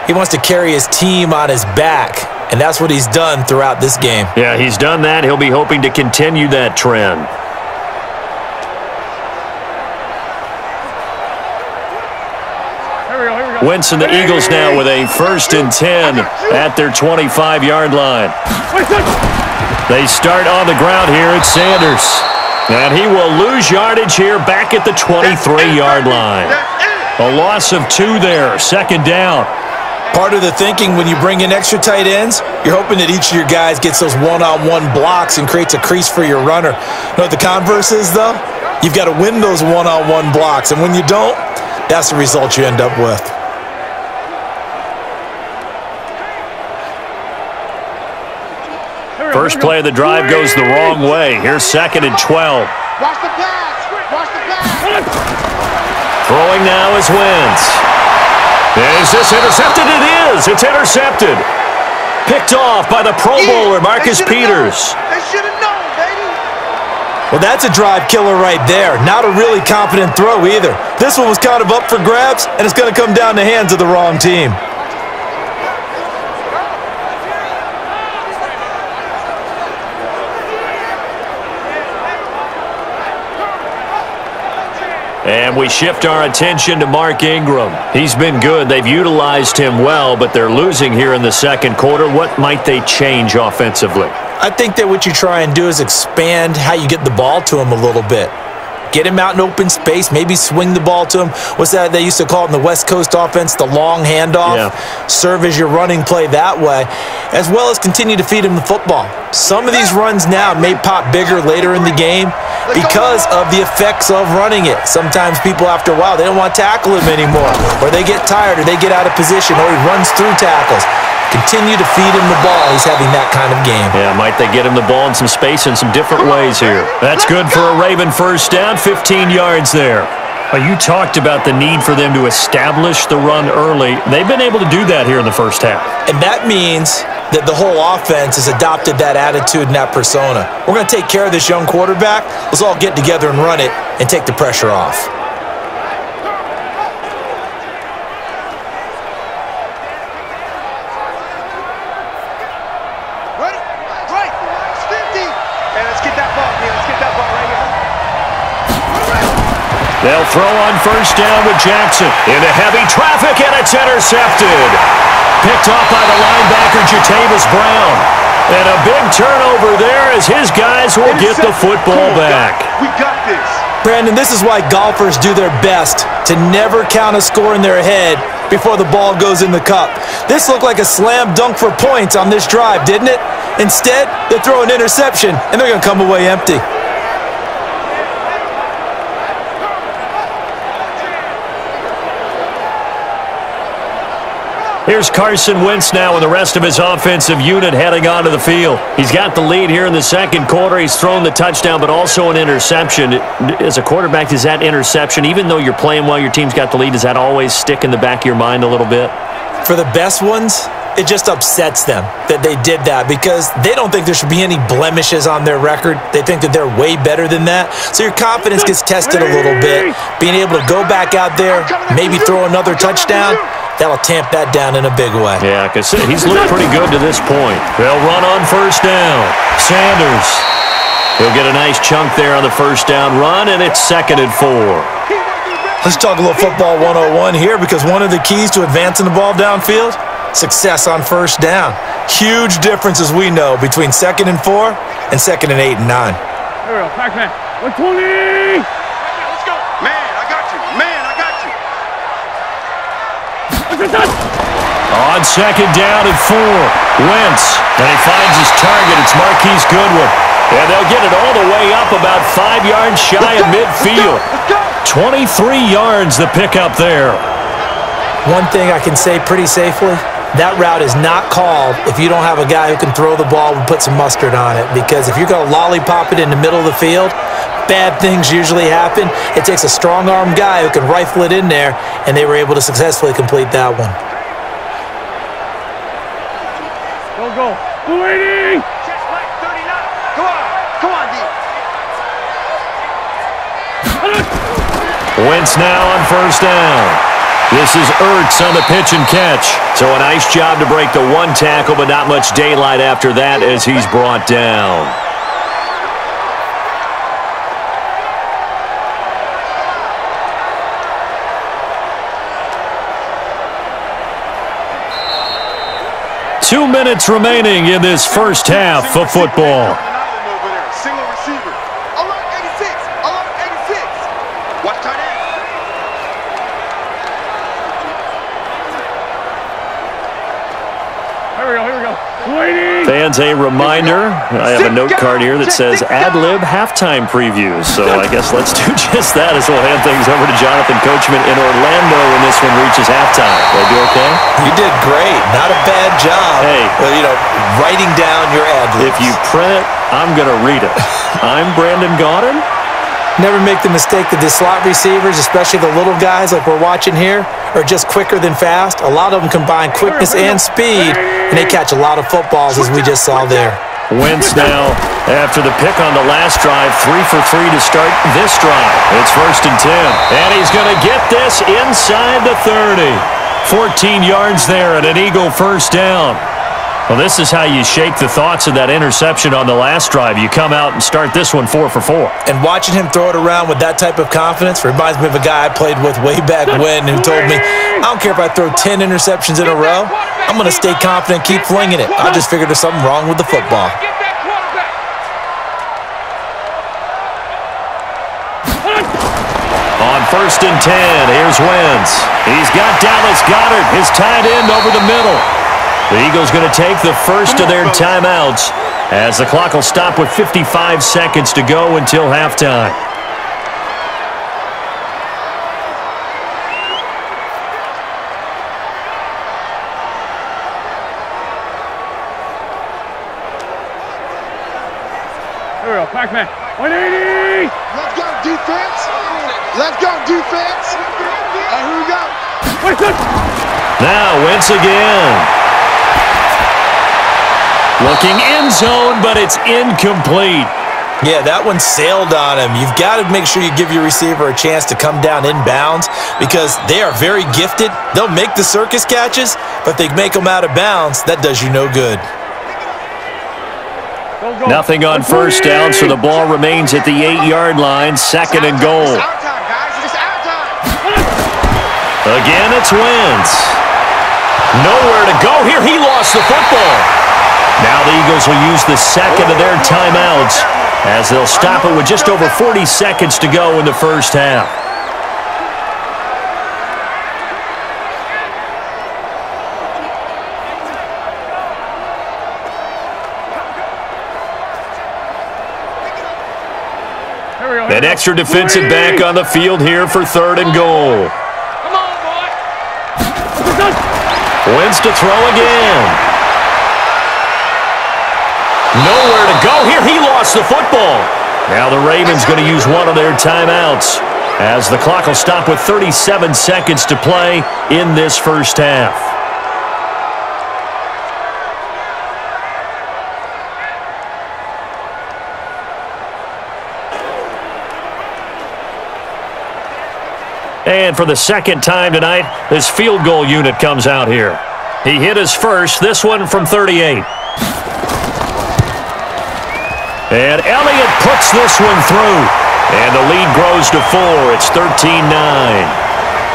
He wants to carry his team on his back. And that's what he's done throughout this game. Yeah, he's done that. He'll be hoping to continue that trend. Wentz and the Eagles now with a 1st and 10 at their 25-yard line. They start on the ground here at Sanders. And he will lose yardage here back at the 23-yard line. A loss of 2 there, 2nd down. Part of the thinking when you bring in extra tight ends, you're hoping that each of your guys gets those one-on-one blocks and creates a crease for your runner. You know what the converse is, though? You've got to win those one-on-one blocks, and when you don't, that's the result you end up with. First play of the drive goes the wrong way. Here's 2nd and 12. Watch the pass. Watch the pass. Throwing now is Wentz. Is this intercepted? It is. It's intercepted. Picked off by the Pro Bowler, Marcus Peters. They should have known, baby. Well, that's a drive killer right there. Not a really confident throw either. This one was kind of up for grabs, and it's going to come down the hands of the wrong team. And we shift our attention to Mark Ingram. He's been good. They've utilized him well, but they're losing here in the 2nd quarter. What might they change offensively? I think that what you try and do is expand how you get the ball to him a little bit. Get him out in open space, maybe swing the ball to him. What's that they used to call it in the West Coast offense, the long handoff? Yeah. Serve as your running play that way, as well as continue to feed him the football. Some of these runs now may pop bigger later in the game because of the effects of running it. Sometimes people, after a while, they don't want to tackle him anymore, or they get tired, or they get out of position, or he runs through tackles. Continue to feed him the ball. He's having that kind of game. Yeah, might they get him the ball in some space in some different ways here. That's good for a Raven 1st down, 15 yards there. Well, you talked about the need for them to establish the run early. They've been able to do that here in the 1st half. And that means that the whole offense has adopted that attitude and that persona. We're going to take care of this young quarterback. Let's all get together and run it and take the pressure off. Right. 50. Hey, let's get that ball, man. Let's get that ball right here. They'll throw on first down with Jackson. Into heavy traffic, and it's intercepted. Picked off by the linebacker, Jatavis Brown. And a big turnover there as his guys will get the football back. We got this. Brandon, this is why golfers do their best to never count a score in their head before the ball goes in the cup. This looked like a slam dunk for points on this drive, didn't it? Instead, they throw an interception, and they're going to come away empty. Here's Carson Wentz now and the rest of his offensive unit heading onto the field. He's got the lead here in the second quarter. He's thrown the touchdown, but also an interception. As a quarterback, does that interception, even though you're playing well, your team's got the lead, does that always stick in the back of your mind a little bit? For the best ones, it just upsets them that they did that because they don't think there should be any blemishes on their record. They think that they're way better than that. So your confidence gets tested a little bit. Being able to go back out there, maybe throw another touchdown, that'll tamp that down in a big way. Yeah, because he's looked pretty good to this point. They'll run on first down. Sanders. He'll get a nice chunk there on the first down run, and it's 2nd and 4. Let's talk a little football 101 here because one of the keys to advancing the ball downfield, success on first down. Huge difference, as we know, between 2nd and 4 and 2nd and 8 and 9. Here we go, Pac-Man. 120! Let's go. Man, I got you. On 2nd down and 4, Wentz, and he finds his target. It's Marquise Goodwin, and they'll get it all the way up about 5 yards shy of midfield. 23 yards the pickup there. One thing I can say pretty safely, that route is not called if you don't have a guy who can throw the ball and put some mustard on it, because if you're going to lollipop it in the middle of the field, bad things usually happen. It takes a strong-arm guy who can rifle it in there, and they were able to successfully complete that one. Go. 280! Come on, D. Wentz now on first down. This is Ertz on the pitch and catch. So a nice job to break the one tackle, but not much daylight after that as he's brought down. Two minutes remaining in this first half of football. Single receiver. Alert 86. Alert 86. Watch tight end. Here we go. 280! Fans, a reminder, I have a note card here that says ad-lib halftime previews. So I guess let's do just that as we'll hand things over to Jonathan Coachman in Orlando when this one reaches halftime. Did I do okay? You did great. Not a bad job. Hey. Well, writing down your ad-libs. If you print it, I'm going to read it. I'm Brandon Gaudin. Never make the mistake that the slot receivers, especially the little guys like we're watching here, are just quicker than fast. A lot of them combine quickness and speed, and they catch a lot of footballs, as we just saw there. Wentz now, after the pick on the last drive, 3 for 3 to start this drive. It's 1st and 10, and he's going to get this inside the 30. 14 yards there and an Eagle first down. Well, this is how you shake the thoughts of that interception on the last drive. You come out and start this one 4 for 4. And watching him throw it around with that type of confidence reminds me of a guy I played with way back when who told me, I don't care if I throw 10 interceptions in a row, I'm going to stay confident, keep flinging it. I just figured there's something wrong with the football. On 1st and 10, here's Wentz. He's got Dallas Goedert, his tight end, over the middle. The Eagles going to take the first of their timeouts as the clock will stop with 55 seconds to go until halftime. Here we go, Pac-Man. 180! Let's go, defense. Let's go, defense. And here we go. Now Wentz again. Looking end zone, but it's incomplete. Yeah, that one sailed on him. You've got to make sure you give your receiver a chance to come down inbounds because they are very gifted. They'll make the circus catches, but if they make them out of bounds, that does you no good. Nothing on first down, so the ball remains at the 8-yard line, second and goal. Again, it's Wentz. Nowhere to go here. He lost the football. Now the Eagles will use the second of their timeouts as they'll stop it with just over 40 seconds to go in the first half. An extra defensive back on the field here for third and goal. Come on, boy. Wentz to throw again. Nowhere to go here. He lost the football. Now the Ravens going to use one of their timeouts as the clock will stop with 37 seconds to play in this first half. And for the second time tonight, this field goal unit comes out here. He hit his first, this one from 38. And Elliott puts this one through. And the lead grows to 4. It's 13-9.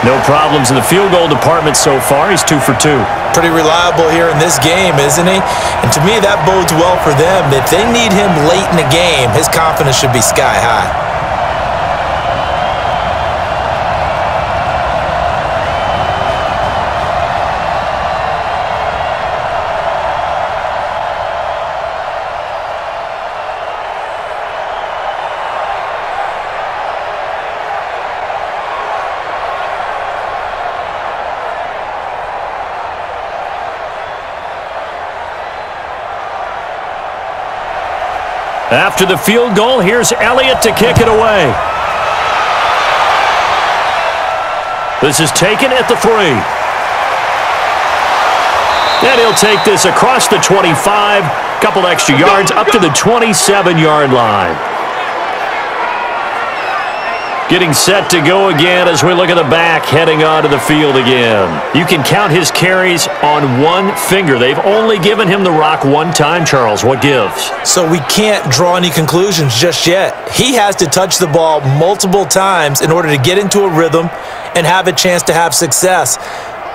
No problems in the field goal department so far. He's 2 for 2. Pretty reliable here in this game, isn't he? And to me, that bodes well for them. If they need him late in the game, his confidence should be sky high. After the field goal, here's Elliott to kick it away. This is taken at the 3. And he'll take this across the 25, couple extra yards, up to the 27-yard line. Getting set to go again as we look at the back heading onto the field again. You can count his carries on one finger. They've only given him the rock one time, Charles. What gives? So we can't draw any conclusions just yet. He has to touch the ball multiple times in order to get into a rhythm and have a chance to have success.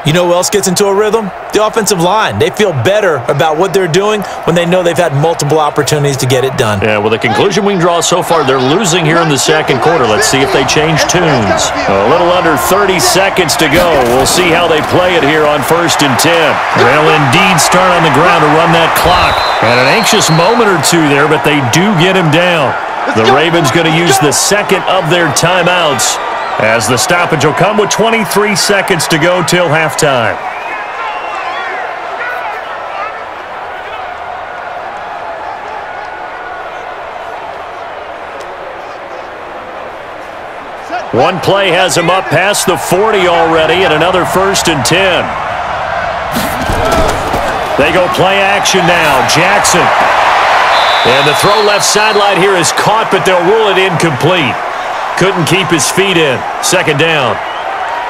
You know who else gets into a rhythm? The offensive line. They feel better about what they're doing when they know they've had multiple opportunities to get it done. Yeah, well, the conclusion we can draw so far, they're losing here in the second quarter. Let's see if they change tunes. A little under 30 seconds to go. We'll see how they play it here on 1st and 10. They'll indeed start on the ground to run that clock. And an anxious moment or two there, but they do get him down. The Ravens going to use the second of their timeouts as the stoppage will come with 23 seconds to go till halftime. One play has him up past the 40 already, and another 1st and 10. They go play action now. Jackson. And the throw left sideline here is caught, but they'll rule it incomplete. Couldn't keep his feet in. Second down.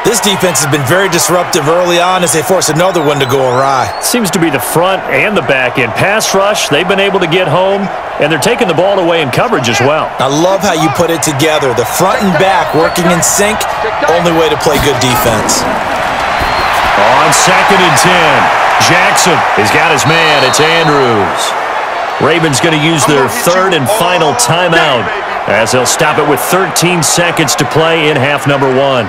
This defense has been very disruptive early on as they force another one to go awry. Seems to be the front and the back end. Pass rush, they've been able to get home, and they're taking the ball away in coverage as well. I love how you put it together. The front and back working in sync, only way to play good defense. On 2nd and 10, Jackson has got his man. It's Andrews. Ravens going to use their third and final timeout as they'll stop it with 13 seconds to play in half number 1.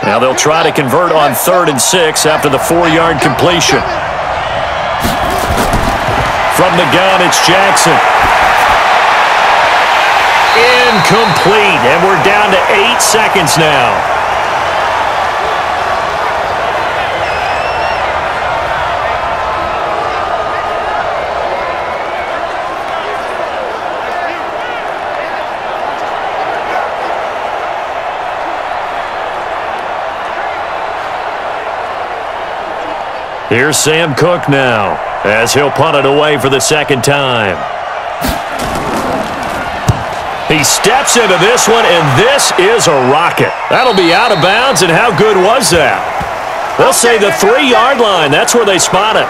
Now they'll try to convert on 3rd and 6 after the 4-yard completion. From the gun, it's Jackson. Incomplete, and we're down to 8 seconds now. Here's Sam Cook now, as he'll punt it away for the second time. He steps into this one, and this is a rocket. That'll be out of bounds, and how good was that? They'll say the 3-yard line. That's where they spot it.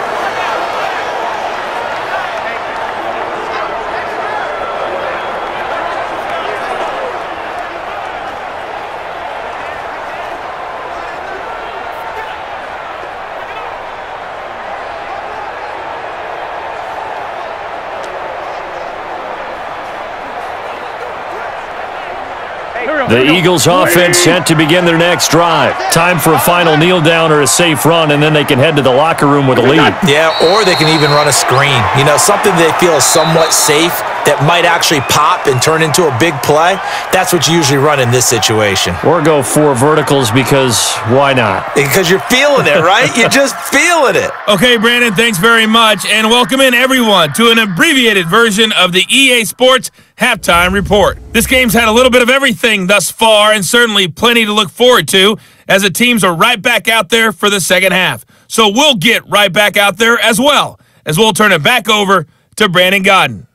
The Eagles offense set to begin their next drive. Time for a final kneel down or a safe run, and then they can head to the locker room with a lead. Yeah, or they can even run a screen. You know, something they feel is somewhat safe that might actually pop and turn into a big play. That's what you usually run in this situation. Or go 4 verticals because why not? Because you're feeling it, right? You're just feeling it. Okay, Brandon, thanks very much. And welcome in, everyone, to an abbreviated version of the EA Sports Halftime Report. This game's had a little bit of everything thus far, and certainly plenty to look forward to, as the teams are right back out there for the second half. So we'll get right back out there as well, as we'll turn it back over to Brandon Godden.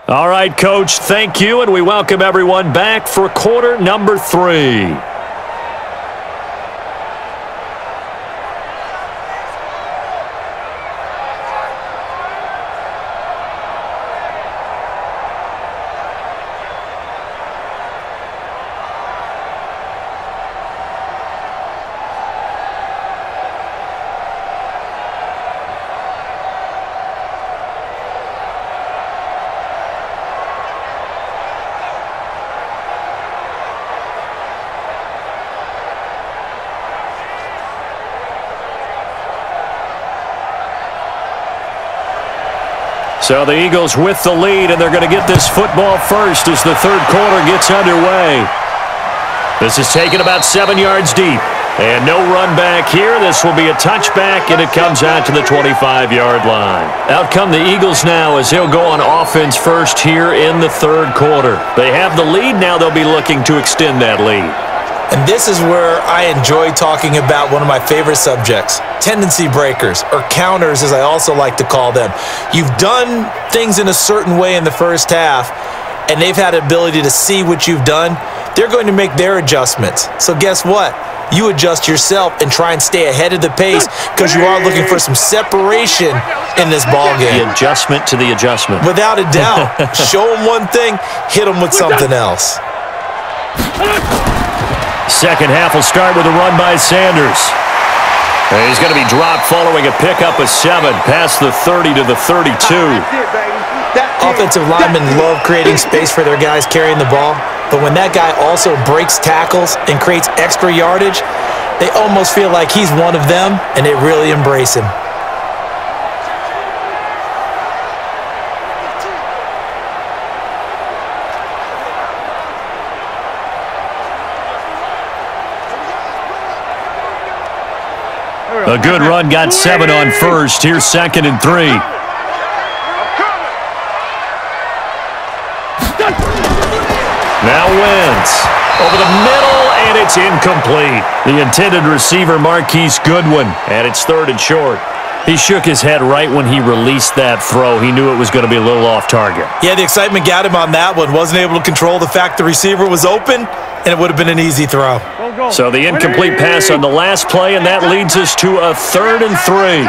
All right, Coach, thank you, and we welcome everyone back for quarter number 3. So the Eagles with the lead, and they're going to get this football first as the third quarter gets underway. This is taken about 7 yards deep. And no run back here. This will be a touchback, and it comes out to the 25-yard line. Out come the Eagles now as they'll go on offense first here in the third quarter. They have the lead. Now they'll be looking to extend that lead. And this is where I enjoy talking about one of my favorite subjects, tendency breakers, or counters as I also like to call them. You've done things in a certain way in the first half, and they've had the ability to see what you've done. They're going to make their adjustments. So guess what? You adjust yourself and try and stay ahead of the pace because you are looking for some separation in this ball game. The adjustment to the adjustment. Without a doubt. Show them one thing, hit them with something else. Second half will start with a run by Sanders. And he's going to be dropped following a pickup of 7 past the 30 to the 32. Offensive linemen love creating space for their guys carrying the ball, but when that guy also breaks tackles and creates extra yardage, they almost feel like he's one of them, and they really embrace him. A good run got 7 on first. Here's 2nd and 3. Now Wentz over the middle, and it's incomplete. The intended receiver, Marquise Goodwin, and it's 3rd and short. He shook his head right when he released that throw. He knew it was going to be a little off target. Yeah, the excitement got him on that one. Wasn't able to control the fact the receiver was open, and it would have been an easy throw. So the incomplete pass on the last play, and that leads us to a 3rd and 3.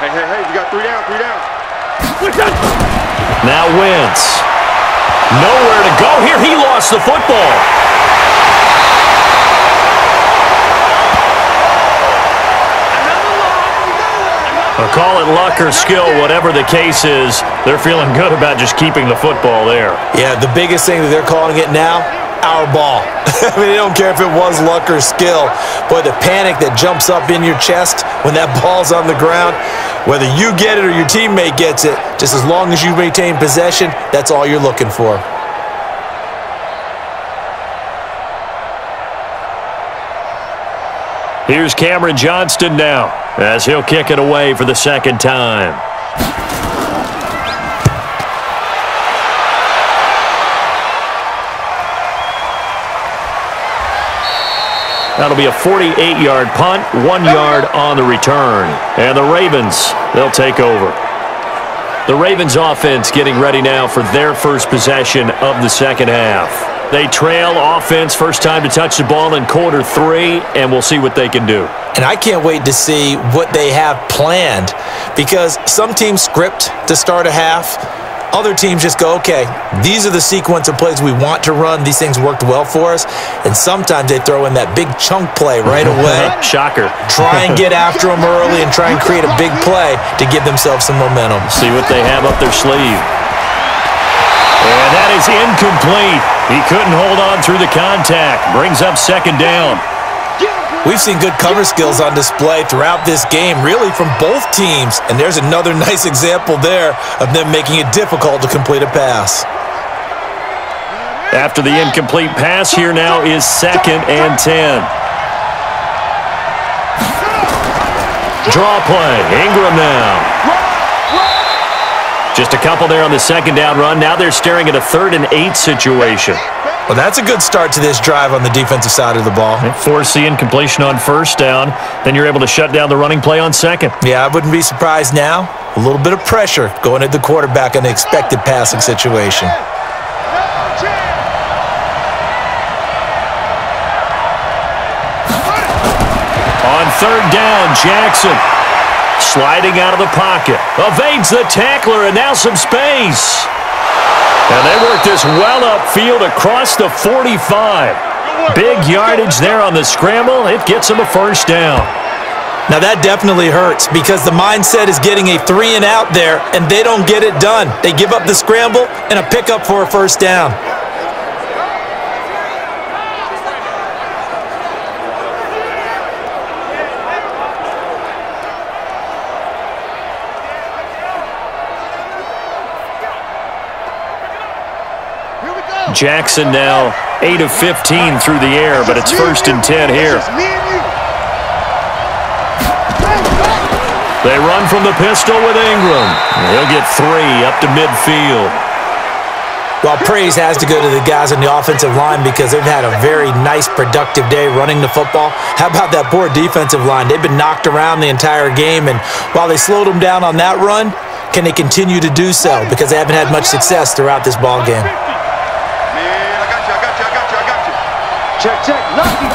Hey, you got 3 down, 3 down. Now Wentz. Nowhere to go here. He lost the football. Call it luck or skill, whatever the case is, they're feeling good about just keeping the football there. Yeah, the biggest thing that they're calling it now, our ball. I mean, they don't care if it was luck or skill. Boy, the panic that jumps up in your chest when that ball's on the ground, whether you get it or your teammate gets it, just as long as you maintain possession, that's all you're looking for. Here's Cameron Johnston now, as he'll kick it away for the second time. That'll be a 48-yard punt, 1 yard on the return. And the Ravens, they'll take over. The Ravens offense getting ready now for their first possession of the second half. They trail offense, first time to touch the ball in quarter 3, and we'll see what they can do. And I can't wait to see what they have planned, because some teams script to start a half. Other teams just go, okay, these are the sequence of plays we want to run. These things worked well for us. And sometimes they throw in that big chunk play right away. Shocker. Try and get after them early and try and create a big play to give themselves some momentum. See what they have up their sleeve. And that is incomplete. He couldn't hold on through the contact. Brings up second down. We've seen good cover skills on display throughout this game, really from both teams. And there's another nice example there of them making it difficult to complete a pass. After the incomplete pass, here now is 2nd and 10. Draw play. Ingram now. Just a couple there on the second down run. Now they're staring at a 3rd and 8 situation. Well, that's a good start to this drive on the defensive side of the ball. Force the incompletion on first down. Then you're able to shut down the running play on second. Yeah, I wouldn't be surprised now. A little bit of pressure going at the quarterback in an expected passing situation. On 3rd down, Jackson sliding out of the pocket. Evades the tackler, and now some space. And they work this well upfield across the 45. Big yardage there on the scramble. It gets them a first down. Now that definitely hurts, because the mindset is getting a 3 and out there, and they don't get it done. They give up the scramble and a pickup for a first down. Jackson now 8 of 15 through the air, but it's 1st and 10 here. They run from the pistol with Ingram. He'll get 3 up to midfield. Well, praise has to go to the guys on the offensive line, because they've had a very nice, productive day running the football. How about that poor defensive line? They've been knocked around the entire game, and while they slowed them down on that run, can they continue to do so? Because they haven't had much success throughout this ball game. Check, check, lucky.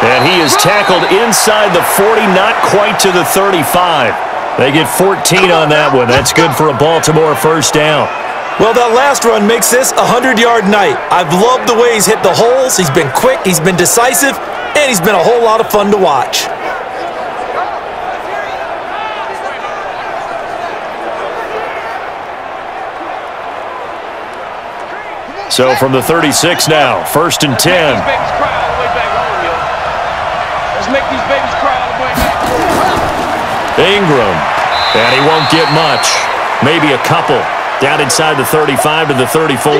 And he is tackled inside the 40, not quite to the 35. They get 14 on that one. That's good for a Baltimore first down. Well, that last run makes this a 100-yard night. I've loved the way he's hit the holes. He's been quick, he's been decisive, and he's been a whole lot of fun to watch. So from the 36 now, 1st and 10. Let's make these babies cry all the way back home. Ingram, and he won't get much. Maybe a couple. Down inside the 35 to the 34.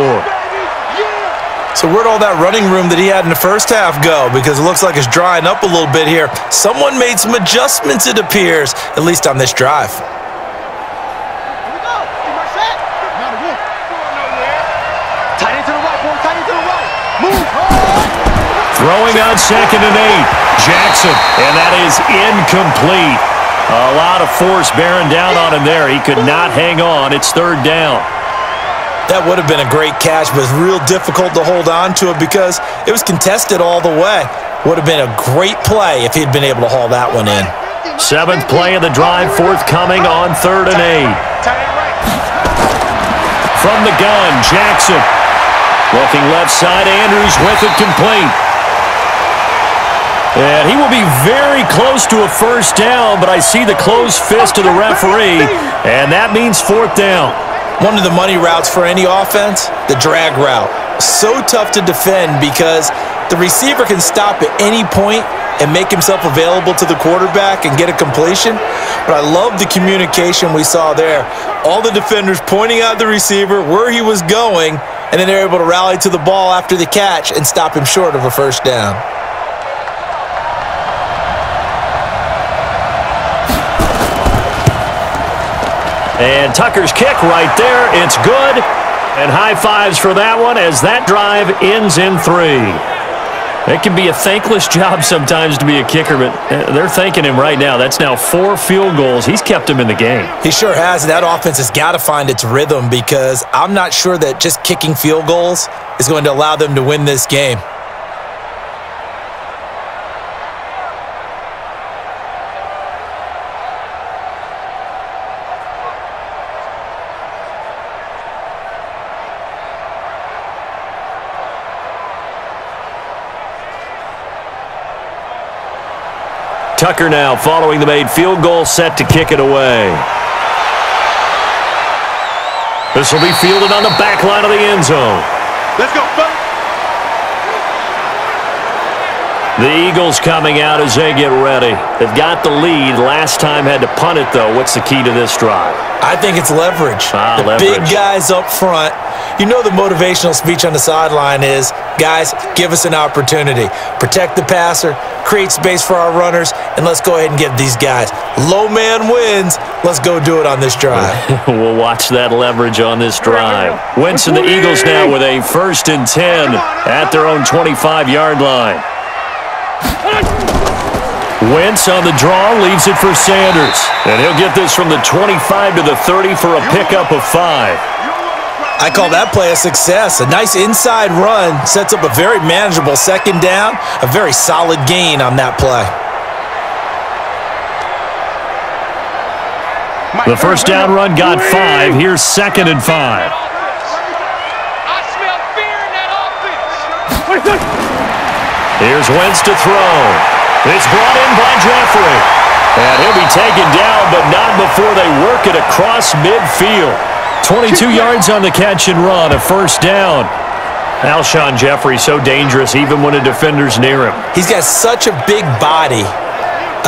So where'd all that running room that he had in the first half go? Because it looks like it's drying up a little bit here. Someone made some adjustments, it appears, at least on this drive. Throwing on 2nd and 8. Jackson, and that is incomplete. A lot of force bearing down on him there. He could not hang on. It's 3rd down. That would have been a great catch, but it's real difficult to hold on to it because it was contested all the way. Would have been a great play if he'd been able to haul that one in. 7th play of the drive forthcoming on 3rd and 8. From the gun, Jackson. Looking left side, Andrews with it complete. And he will be very close to a first down, but I see the closed fist of the referee, and that means 4th down. One of the money routes for any offense, the drag route. So tough to defend because the receiver can stop at any point and make himself available to the quarterback and get a completion. But I love the communication we saw there. All the defenders pointing out the receiver, where he was going, and then they're able to rally to the ball after the catch and stop him short of a first down. And Tucker's kick right there. It's good. And high fives for that one as that drive ends in 3. It can be a thankless job sometimes to be a kicker, but they're thanking him right now. That's now 4 field goals. He's kept him in the game. He sure has, and that offense has got to find its rhythm because I'm not sure that just kicking field goals is going to allow them to win this game. Tucker now following the made field goal, set to kick it away. This will be fielded on the back line of the end zone. Let's go, buddy. The Eagles coming out as they get ready. They've got the lead. Last time had to punt it, though. What's the key to this drive? I think it's leverage. The leverage. Big guys up front. You know the motivational speech on the sideline is, guys, give us an opportunity. Protect the passer, create space for our runners, and let's go ahead and get these guys. Low man wins. Let's go do it on this drive. We'll watch that leverage on this drive. Wentz and the Eagles now with a 1st and 10 at their own 25-yard line. Wentz on the draw, leaves it for Sanders. And he'll get this from the 25 to the 30 for a pickup of 5. I call that play a success. A nice inside run sets up a very manageable 2nd down, a very solid gain on that play. The 1st down run got 5. Here's 2nd and 5. I smell fear in that offense. Here's Wentz to throw. It's brought in by Jeffrey. And he'll be taken down, but not before they work it across midfield. 22 yards on the catch and run, a 1st down. Alshon Jeffrey so dangerous even when a defender's near him. He's got such a big body,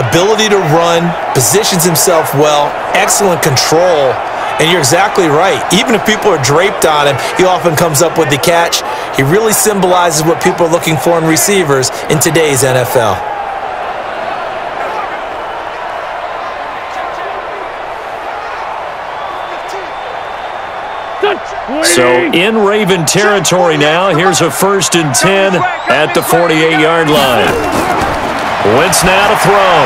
ability to run, positions himself well, excellent control. And you're exactly right. Even if people are draped on him, he often comes up with the catch. He really symbolizes what people are looking for in receivers in today's NFL. So in Raven territory now, here's a 1st and 10 at the 48-yard line. Wentz now to throw.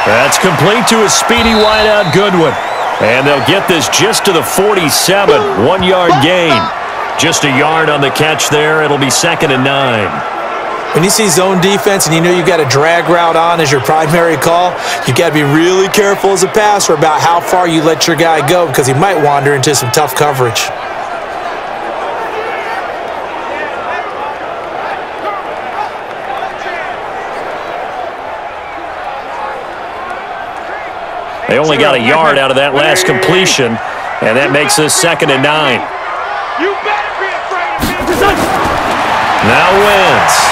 That's complete to a speedy wideout Goodwin. And they'll get this just to the 47, 1-yard gain. Just a yard on the catch there. It'll be 2nd and 9. When you see zone defense and you know you've got a drag route on as your primary call, you've got to be really careful as a passer about how far you let your guy go because he might wander into some tough coverage. They only got a yard out of that last completion, and that makes this 2nd and 9. You better be afraid of me. Now Wentz.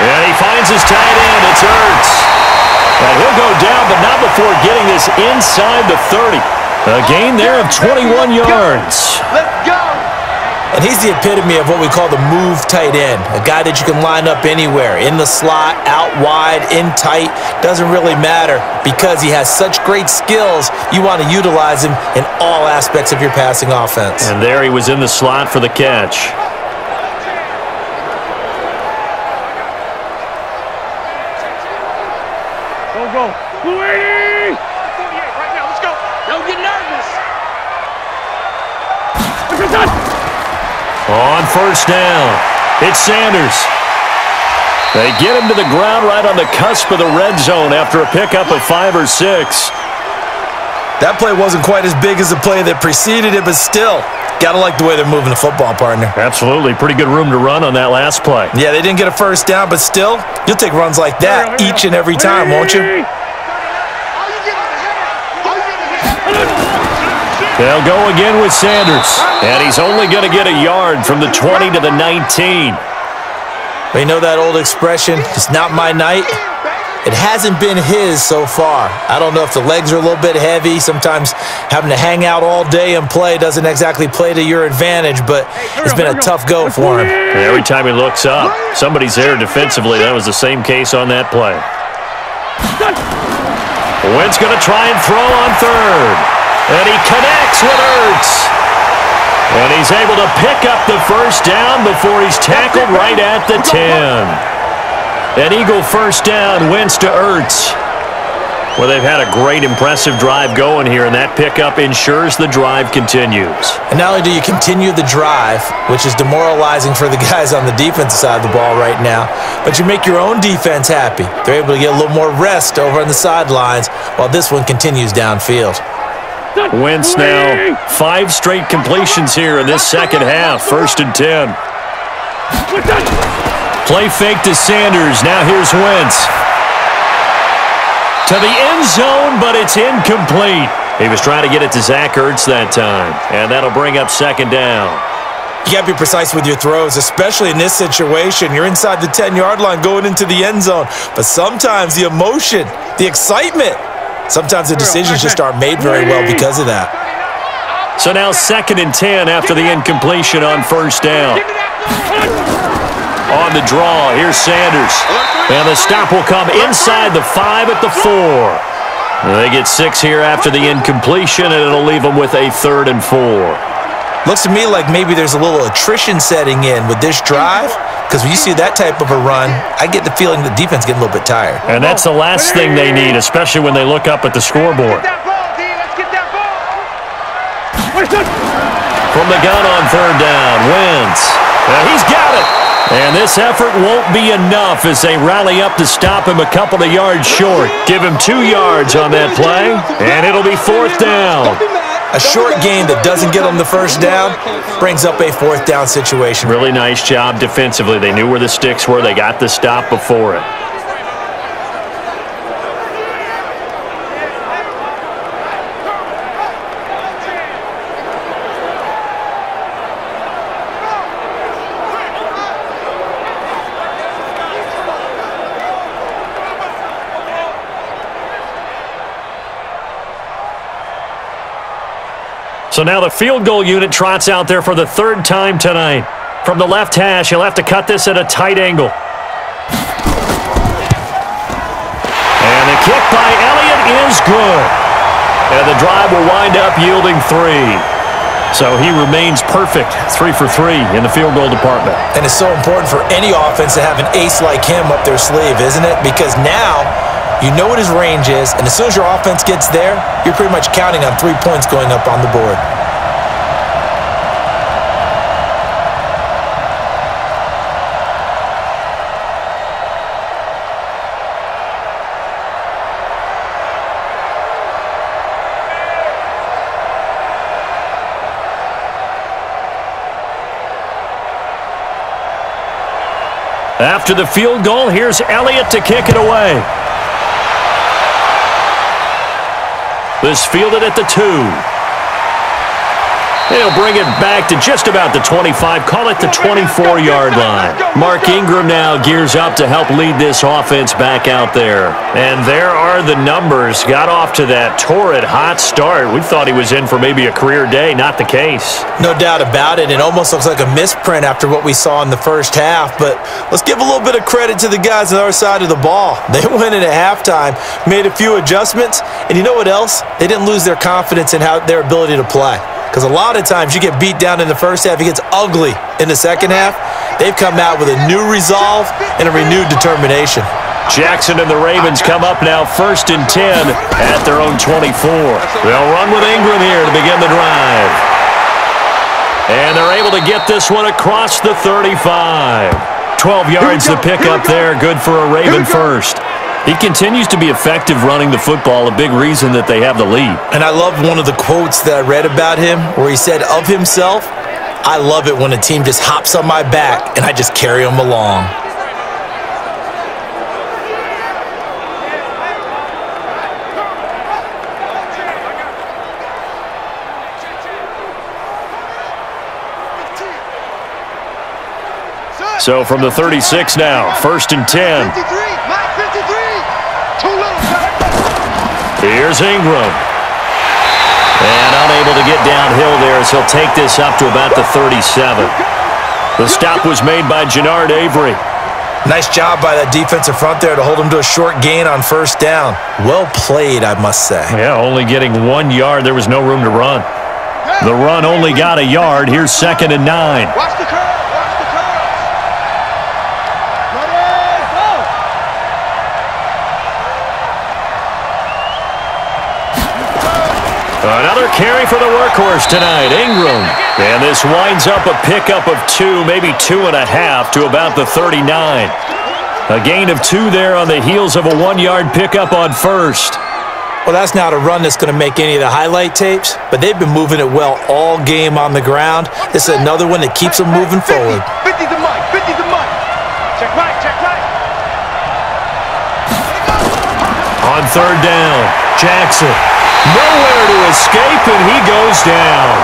And he finds his tight end. It's Ertz. And he'll go down, but not before getting this inside the 30. A gain there of 21 yards. Let's go. And he's the epitome of what we call the move tight end, a guy that you can line up anywhere, in the slot, out wide, in tight, doesn't really matter because he has such great skills. You want to utilize him in all aspects of your passing offense. And there he was in the slot for the catch. Go. Blue 80! 48 right now. Let's go. Don't get nervous. On 1st down, it's Sanders. They get him to the ground right on the cusp of the red zone after a pickup of 5 or 6. That play wasn't quite as big as the play that preceded it, but still, got to like the way they're moving the football, partner. Absolutely. Pretty good room to run on that last play. Yeah, they didn't get a 1st down, but still, you'll take runs like that each and every time, won't you? They'll go again with Sanders, and he's only going to get a yard from the 20 to the 19. You know that old expression, it's not my night? It hasn't been his so far. I don't know if the legs are a little bit heavy. Sometimes having to hang out all day and play doesn't exactly play to your advantage, but it's been a tough go for him. And every time he looks up, somebody's there defensively. That was the same case on that play. Wentz going to try and throw on 3rd. And he connects with Ertz. And he's able to pick up the first down before he's tackled right at the 10. An Eagle first down, Wentz to Ertz. Well, they've had a great, impressive drive going here, and that pickup ensures the drive continues. And not only do you continue the drive, which is demoralizing for the guys on the defensive side of the ball right now, but you make your own defense happy. They're able to get a little more rest over on the sidelines while this one continues downfield. Wentz now 5 straight completions here in this second half. 1st and 10. Play fake to Sanders. Now here's Wentz. To the end zone, but it's incomplete. He was trying to get it to Zach Ertz that time, and that'll bring up 2nd down. You got to be precise with your throws, especially in this situation. You're inside the 10-yard line going into the end zone, but sometimes the emotion, the excitement, sometimes the decisions just aren't made very well because of that. So now 2nd and 10 after the incompletion on 1st down. On the draw, here's Sanders. And the stop will come inside the 5 at the 4. They get 6 here after the incompletion, and it'll leave them with a 3rd and 4. Looks to me like maybe there's a little attrition setting in with this drive, because when you see that type of a run, I get the feeling the defense getting a little bit tired. And that's the last thing they need, especially when they look up at the scoreboard. From the gun on 3rd down, Wentz. He's got it. And this effort won't be enough as they rally up to stop him a couple of yards short. Give him 2 yards on that play, and it'll be 4th down. A short gain that doesn't get them the 1st down brings up a 4th down situation. Really nice job defensively. They knew where the sticks were. They got the stop before it. So now the field goal unit trots out there for the 3rd time tonight. From the left hash, he'll have to cut this at a tight angle. And the kick by Elliott is good. And the drive will wind up yielding 3. So he remains perfect, 3 for 3 in the field goal department. And it's so important for any offense to have an ace like him up their sleeve, isn't it? Because now you know what his range is, and as soon as your offense gets there, you're pretty much counting on 3 points going up on the board. After the field goal, here's Elliott to kick it away. This fielded at the 2. He'll bring it back to just about the 25, call it the 24-yard line. Mark Ingram now gears up to help lead this offense back out there. And there are the numbers. Got off to that torrid hot start. We thought he was in for maybe a career day. Not the case. No doubt about it. It almost looks like a misprint after what we saw in the 1st half. But let's give a little bit of credit to the guys on the other side of the ball. They went in at halftime, made a few adjustments, and you know what else? They didn't lose their confidence in their ability to play. Because a lot of times you get beat down in the 1st half, it gets ugly in the 2nd half. They've come out with a new resolve and a renewed determination. Jackson and the Ravens come up now 1st and 10 at their own 24. They'll run with Ingram here to begin the drive. And they're able to get this one across the 35. 12 yards to pick up there, good for a Raven first. He continues to be effective running the football, a big reason that they have the lead. And I love one of the quotes that I read about him where he said of himself, "I love it when a team just hops on my back and I just carry them along." So from the 36 now, 1st and 10. 53, Mike 53. Too little. Here's Ingram. And unable to get downhill there as he'll take this up to about the 37. The stop was made by Jannard Avery. Nice job by that defensive front there to hold him to a short gain on 1st down. Well played, I must say. Yeah, only getting 1 yard. There was no room to run. The run only got a yard. Here's 2nd and 9. Watch the curve. Watch the curve. Ready, go. Another carry for the workhorse tonight, Ingram. And this winds up a pickup of 2, maybe 2.5 to about the 39. A gain of 2 there on the heels of a 1-yard pickup on first. Well, that's not a run that's going to make any of the highlight tapes, but they've been moving it well all game on the ground. This is another one that keeps them moving forward. 50 to Mike. 50 to Mike. Check right. Check right. On 3rd down, Jackson. Nowhere to escape, and he goes down.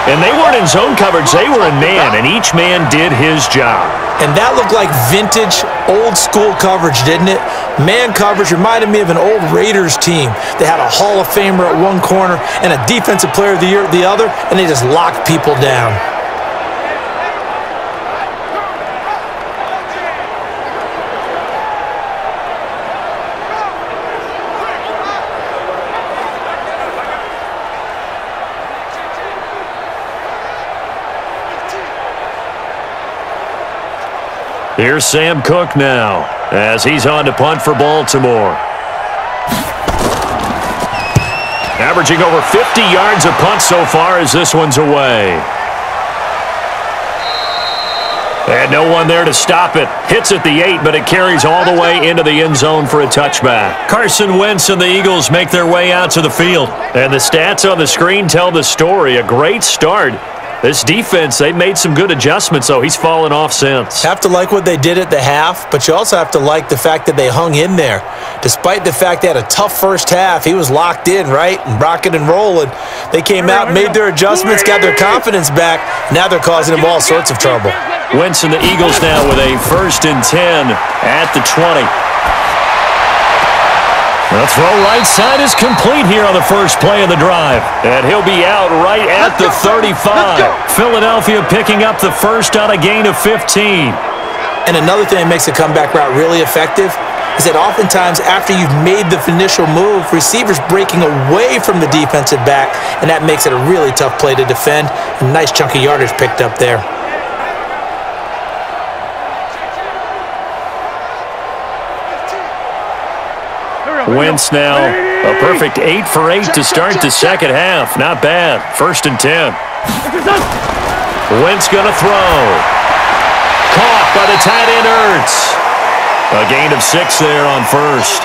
And they weren't in zone coverage. They were in man, and each man did his job. And that looked like vintage, old-school coverage, didn't it? Man coverage reminded me of an old Raiders team. They had a Hall of Famer at one corner and a Defensive Player of the Year at the other, and they just locked people down. Here's Sam Cook now as he's on to punt for Baltimore. Averaging over 50 yards a punt so far as this one's away. And no one there to stop it. Hits at the 8, but it carries all the way into the end zone for a touchback. Carson Wentz and the Eagles make their way out to the field. And the stats on the screen tell the story. A great start. This defense, they made some good adjustments, so he's fallen off since. Have to like what they did at the half, but you also have to like the fact that they hung in there. Despite the fact they had a tough first half, he was locked in, right, and rocking and rolling. They came out, made their adjustments, got their confidence back. Now they're causing him all sorts of trouble. Wentz and the Eagles now with a 1st and 10 at the 20. The throw right side is complete here on the first play of the drive. And he'll be out right at the 35. Philadelphia picking up the first on a gain of 15. And another thing that makes the comeback route really effective is that oftentimes after you've made the initial move, receivers breaking away from the defensive back, and that makes it a really tough play to defend. A nice chunk of yardage picked up there. Wentz now, a perfect 8 for 8 to start the second half. Not bad. 1st and 10. Wentz going to throw. Caught by the tight end Ertz. A gain of 6 there on first.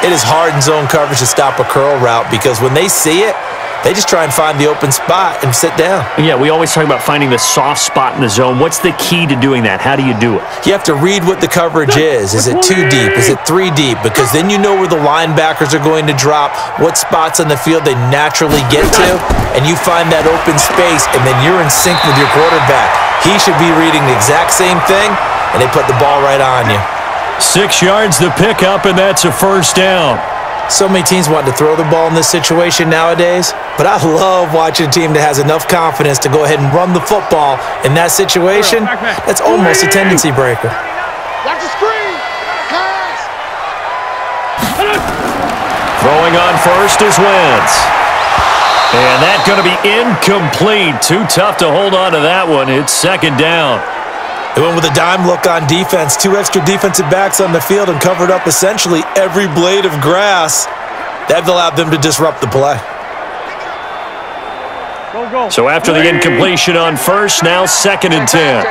It is hard in zone coverage to stop a curl route because when they see it, they just try and find the open spot and sit down. Yeah, we always talk about finding the soft spot in the zone. What's the key to doing that? How do you do it? You have to read what the coverage is. Is it 2 deep? Is it 3 deep? Because then you know where the linebackers are going to drop, what spots on the field they naturally get to, and you find that open space, and then you're in sync with your quarterback. He should be reading the exact same thing, and they put the ball right on you. 6 yards the pickup, and that's a first down. So many teams want to throw the ball in this situation nowadays, but I love watching a team that has enough confidence to go ahead and run the football in that situation. That's almost a tendency breaker. Watch the screen. Pass. Throwing on first is Wentz. And that's going to be incomplete. Too tough to hold on to that one. It's 2nd down. They went with a dime look on defense. 2 extra defensive backs on the field and covered up essentially every blade of grass. That allowed them to disrupt the play. So after the incompletion on first, now 2nd and 10.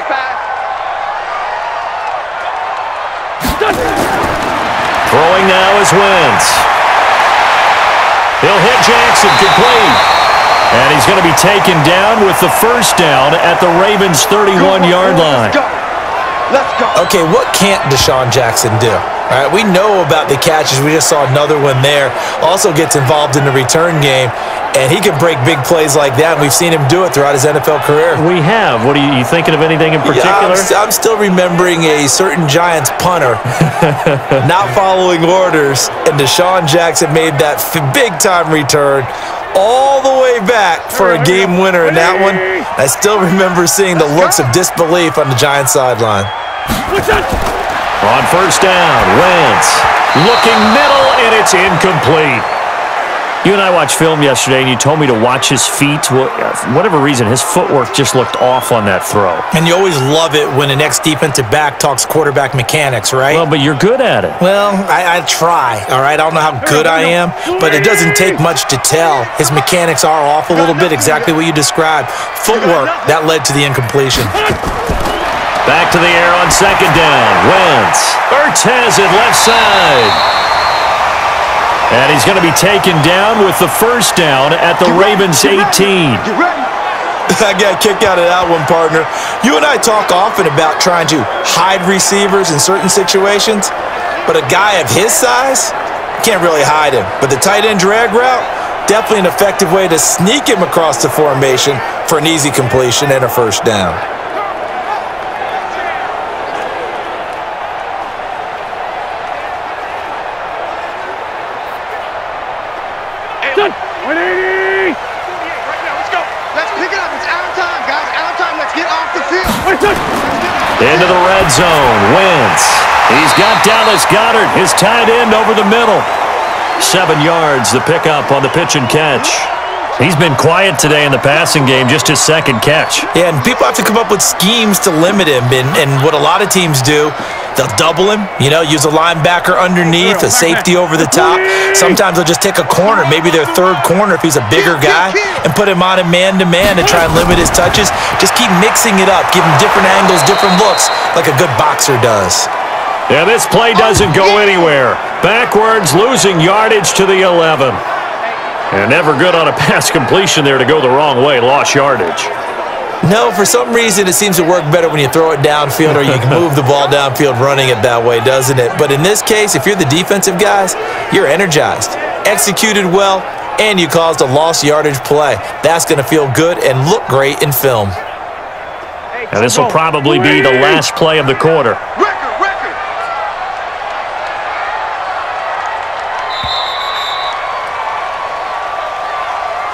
Throwing now is Wentz. He'll hit Jackson, complete. And he's going to be taken down with the first down at the Ravens' 31-yard line. Let's go. Okay, what can't Deshaun Jackson do? All right, we know about the catches. We just saw another one there. Also gets involved in the return game, and he can break big plays like that. And we've seen him do it throughout his NFL career. We have. What are you thinking of anything in particular? Yeah, I'm still remembering a certain Giants punter not following orders, and Deshaun Jackson made that big-time return all the way back for a game winner in that one. I still remember seeing the looks of disbelief on the Giants sideline. On first down, Wentz looking middle, and it's incomplete. You and I watched film yesterday, and you told me to watch his feet. Well, for whatever reason, his footwork just looked off on that throw. And you always love it when an ex-defensive back talks quarterback mechanics, right? Well, but you're good at it. Well, I try, all right? I don't know how good I am, but it doesn't take much to tell. His mechanics are off a little bit, exactly what you described. Footwork, that led to the incompletion. Back to the air on second down. Wentz. Ertz has it left side. And he's going to be taken down with the first down at the Ravens' 18. I got a kick out of that one, partner. You and I talk often about trying to hide receivers in certain situations, but a guy of his size, you can't really hide him. But the tight end drag route, definitely an effective way to sneak him across the formation for an easy completion and a first down. Into the red zone. Wentz. He's got Dallas Goedert, his tight end, over the middle. 7 yards, the pickup on the pitch and catch. He's been quiet today in the passing game, just his second catch. Yeah, and people have to come up with schemes to limit him. And what a lot of teams do, they'll double him, use a linebacker underneath, a safety over the top. Sometimes they'll just take a corner, maybe their third corner if he's a bigger guy, and put him on a man-to-man to try and limit his touches. Just keep mixing it up, give him different angles, different looks, like a good boxer does. Yeah, this play doesn't go anywhere. Backwards, losing yardage to the 11. And never good on a pass completion there to go the wrong way. Lost yardage. No, for some reason it seems to work better when you throw it downfield or you can move the ball downfield running it that way, doesn't it? But in this case, if you're the defensive guys, you're energized, executed well, and you caused a lost yardage play. That's going to feel good and look great in film. And this will probably be the last play of the quarter.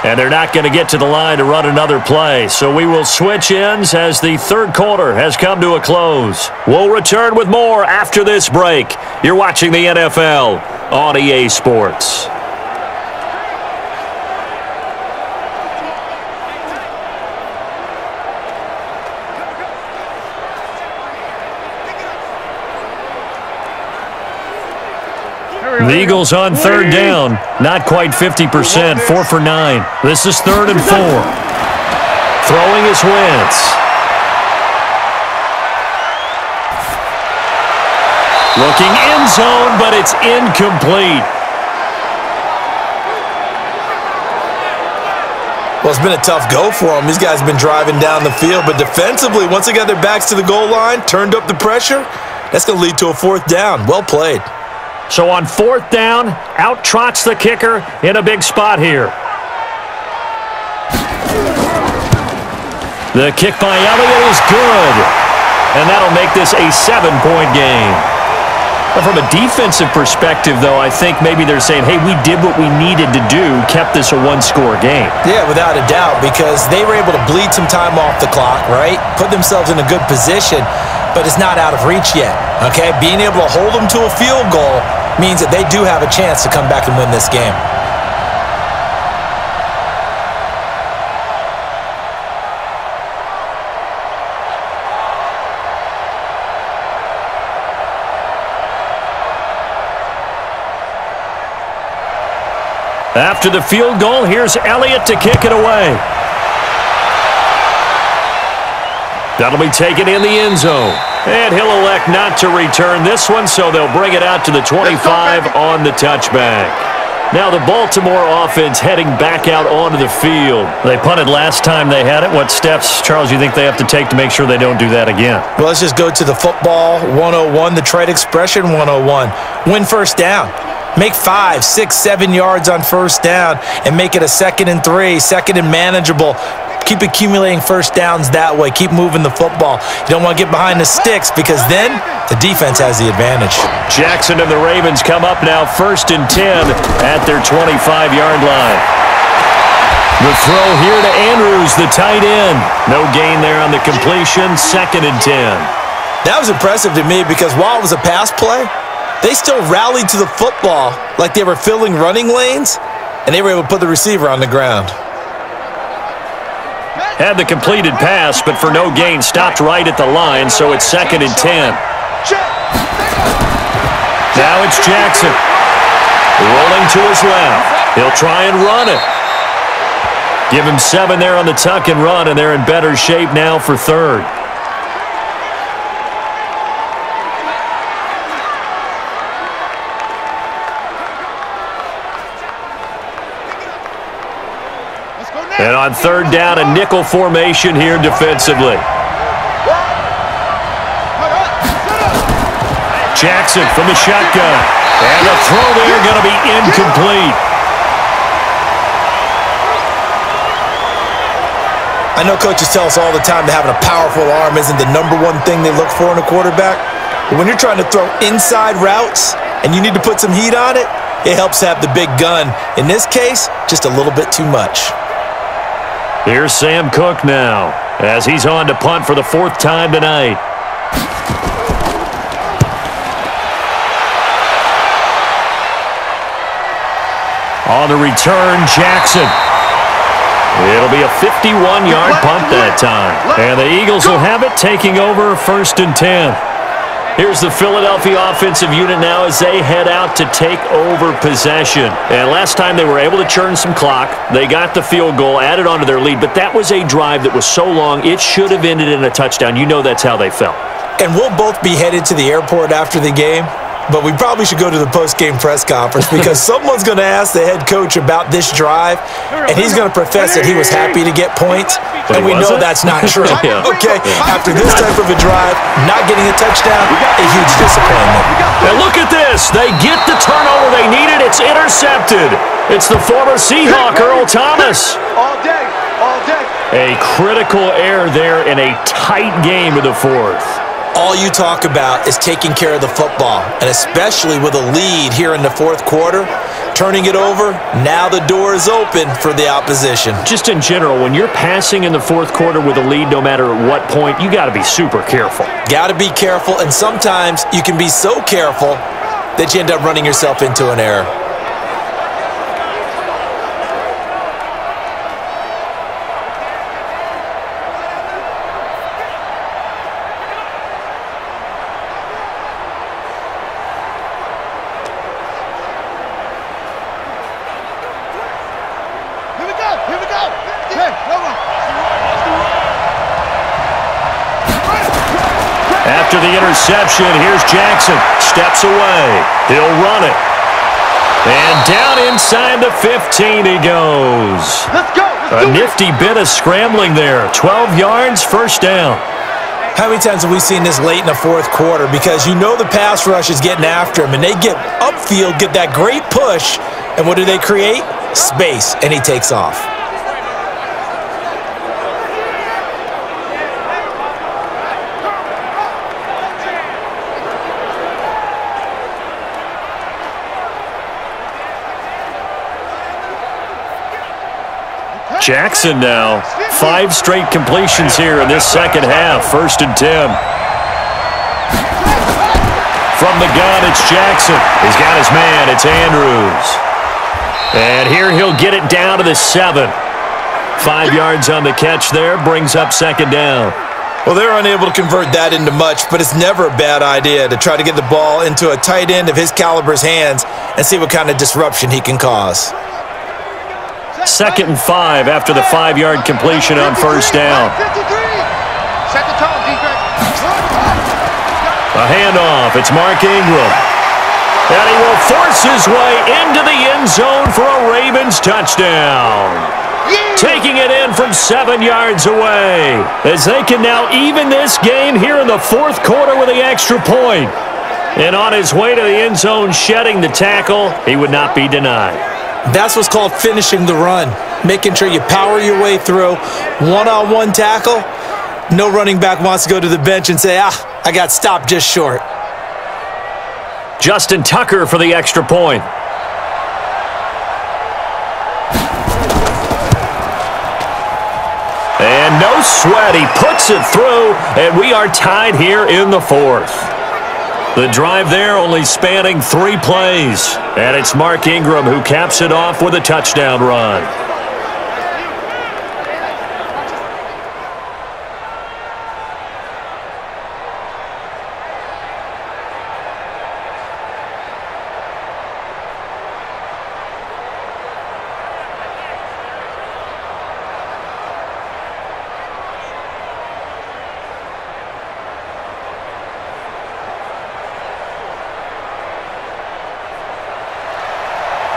And they're not going to get to the line to run another play. So we will switch ends as the third quarter has come to a close. We'll return with more after this break. You're watching the NFL on EA Sports. The Eagles on third down. Not quite 50%. 4 for 9. This is 3rd and 4. Throwing is Wentz. Looking end zone, but it's incomplete. Well, it's been a tough go for them. These guys have been driving down the field, but defensively, once they got their backs to the goal line, turned up the pressure, that's going to lead to a 4th down. Well played. So on 4th down, out trots the kicker in a big spot here. The kick by Elliott is good. And that'll make this a 7-point game. But from a defensive perspective, though, I think maybe they're saying, hey, we did what we needed to do, kept this a 1-score game. Yeah, without a doubt, because they were able to bleed some time off the clock, right? Put themselves in a good position, but it's not out of reach yet, okay? Being able to hold them to a field goal means that they do have a chance to come back and win this game. After the field goal, here's Elliott to kick it away. That'll be taken in the end zone. And he'll elect not to return this one, so they'll bring it out to the 25 on the touchback. Now the Baltimore offense heading back out onto the field. They punted last time they had it. What steps, Charles, you think they have to take to make sure they don't do that again? Well, let's just go to the football 101, the trade expression 101. Win first down. Make 5, 6, 7 yards on first down and make it a 2nd and 3, 2nd and manageable. Keep accumulating first downs that way. Keep moving the football. You don't want to get behind the sticks because then the defense has the advantage. Jackson and the Ravens come up now 1st and 10 at their 25-yard line. The throw here to Andrews, the tight end. No gain there on the completion, 2nd and 10. That was impressive to me because while it was a pass play, they still rallied to the football like they were filling running lanes. and they were able to put the receiver on the ground. Had the completed pass, but for no gain, stopped right at the line, so it's 2nd and 10. Now it's Jackson. Rolling to his left. He'll try and run it. Give him 7 there on the tuck and run, and they're in better shape now for 3rd. And on 3rd down, a nickel formation here defensively. Jackson from the shotgun. And the throw there going to be incomplete. I know coaches tell us all the time that having a powerful arm isn't the #1 thing they look for in a quarterback. But when you're trying to throw inside routes and you need to put some heat on it, it helps have the big gun. In this case, just a little bit too much. Here's Sam Cook now as he's on to punt for the 4th time tonight. On the return, Jackson. It'll be a 51-yard punt that time. And the Eagles will have it, taking over 1st and 10. Here's the Philadelphia offensive unit now as they head out to take over possession. And last time they were able to churn some clock. They got the field goal, added on to their lead, but that was a drive that was so long it should have ended in a touchdown. You know that's how they felt. And we'll both be headed to the airport after the game. But we probably should go to the post-game press conference because someone's going to ask the head coach about this drive, and he's going to profess that he was happy to get points, and we know that's not true. Yeah. Okay, after this type of a drive, not getting a touchdown, a huge disappointment. And look at this. They get the turnover they needed. It's intercepted. It's the former Seahawk, Earl Thomas. All day, all day. A critical error there in a tight game in the 4th. All you talk about is taking care of the football, and especially with a lead here in the 4th quarter, turning it over, now the door is open for the opposition. Just in general, when you're passing in the 4th quarter with a lead, no matter at what point, you got to be super careful. Got to be careful, and sometimes you can be so careful that you end up running yourself into an error. After the interception, here's Jackson. Steps away. He'll run it. And down inside the 15 he goes. Let's go. A nifty bit of scrambling there. 12 yards, 1st down. How many times have we seen this late in the 4th quarter? Because you know the pass rush is getting after him, and they get upfield, get that great push, and what do they create? Space, and he takes off. Jackson now. 5 straight completions here in this 2nd half. 1st and 10. From the gun, it's Jackson. He's got his man. It's Andrews. And here he'll get it down to the 7. 5 yards on the catch there. Brings up 2nd down. Well, they're unable to convert that into much, but it's never a bad idea to try to get the ball into a tight end of his caliber's hands and see what kind of disruption he can cause. 2nd and 5 after the 5-yard completion on 1st down. Set the tone, defense. A handoff. It's Mark Ingram. And he will force his way into the end zone for a Ravens touchdown. Taking it in from 7 yards away as they can now even this game here in the 4th quarter with the extra point. And on his way to the end zone, shedding the tackle, he would not be denied. That's what's called finishing the run, making sure you power your way through. One-on-one tackle, no running back wants to go to the bench and say, I got stopped just short. Justin Tucker for the extra point. And no sweat, he puts it through, and we are tied here in the 4th. The drive there only spanning 3 plays. And it's Mark Ingram who caps it off with a touchdown run.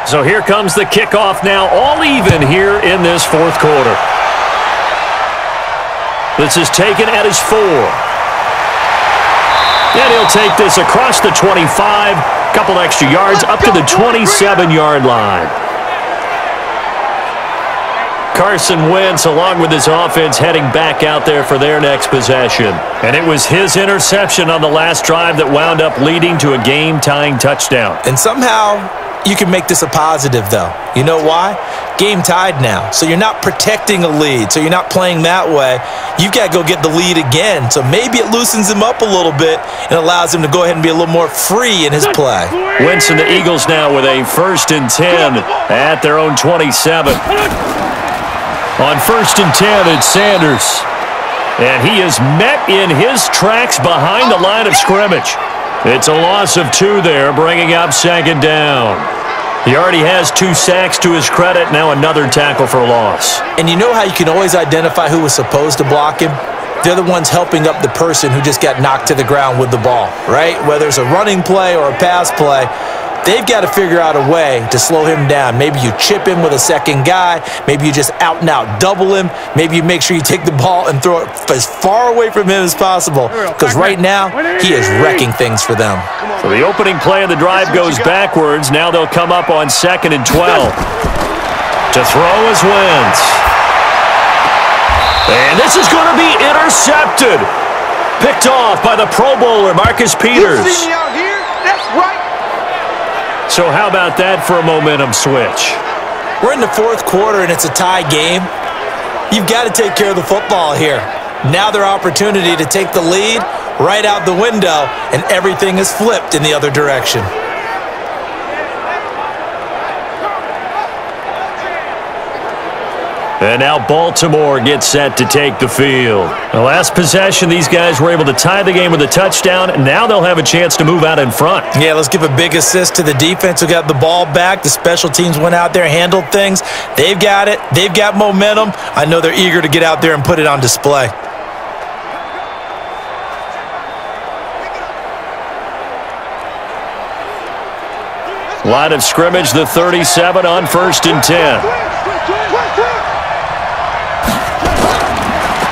So here comes the kickoff now, all even here in this fourth quarter. This is taken at his 4. And he'll take this across the 25, couple extra yards up to the 27-yard line. Carson Wentz, along with his offense, heading back out there for their next possession. And it was his interception on the last drive that wound up leading to a game-tying touchdown. And somehow you can make this a positive, though. You know why? Game tied now. So you're not protecting a lead. So you're not playing that way. You've got to go get the lead again. So maybe it loosens him up a little bit and allows him to go ahead and be a little more free in his play. Wentz and the Eagles now with a 1st and 10 at their own 27. On 1st and 10, it's Sanders. And he is met in his tracks behind the line of scrimmage. It's a loss of 2 there, bringing up 2nd down. He already has 2 sacks to his credit, now another tackle for loss. And you know how you can always identify who was supposed to block him? They're the ones helping up the person who just got knocked to the ground with the ball, right? Whether it's a running play or a pass play, they've got to figure out a way to slow him down. Maybe you chip him with a second guy. Maybe you just out-and-out double him. Maybe you make sure you take the ball and throw it as far away from him as possible. Because right now, he is wrecking things for them. So the opening play of the drive goes backwards. Now they'll come up on 2nd and 12. To throw is Wentz. And this is going to be intercepted. Picked off by the Pro Bowler, Marcus Peters. You see me out here? That's right. So how about that for a momentum switch? We're in the 4th quarter, and it's a tie game. You've got to take care of the football here. Now their opportunity to take the lead right out the window, and everything is flipped in the other direction. And now Baltimore gets set to take the field. The last possession, these guys were able to tie the game with a touchdown, and now they'll have a chance to move out in front. Yeah, let's give a big assist to the defense who got the ball back. The special teams went out there, handled things. They've got it. They've got momentum. I know they're eager to get out there and put it on display. Line of scrimmage, the 37 on 1st and 10.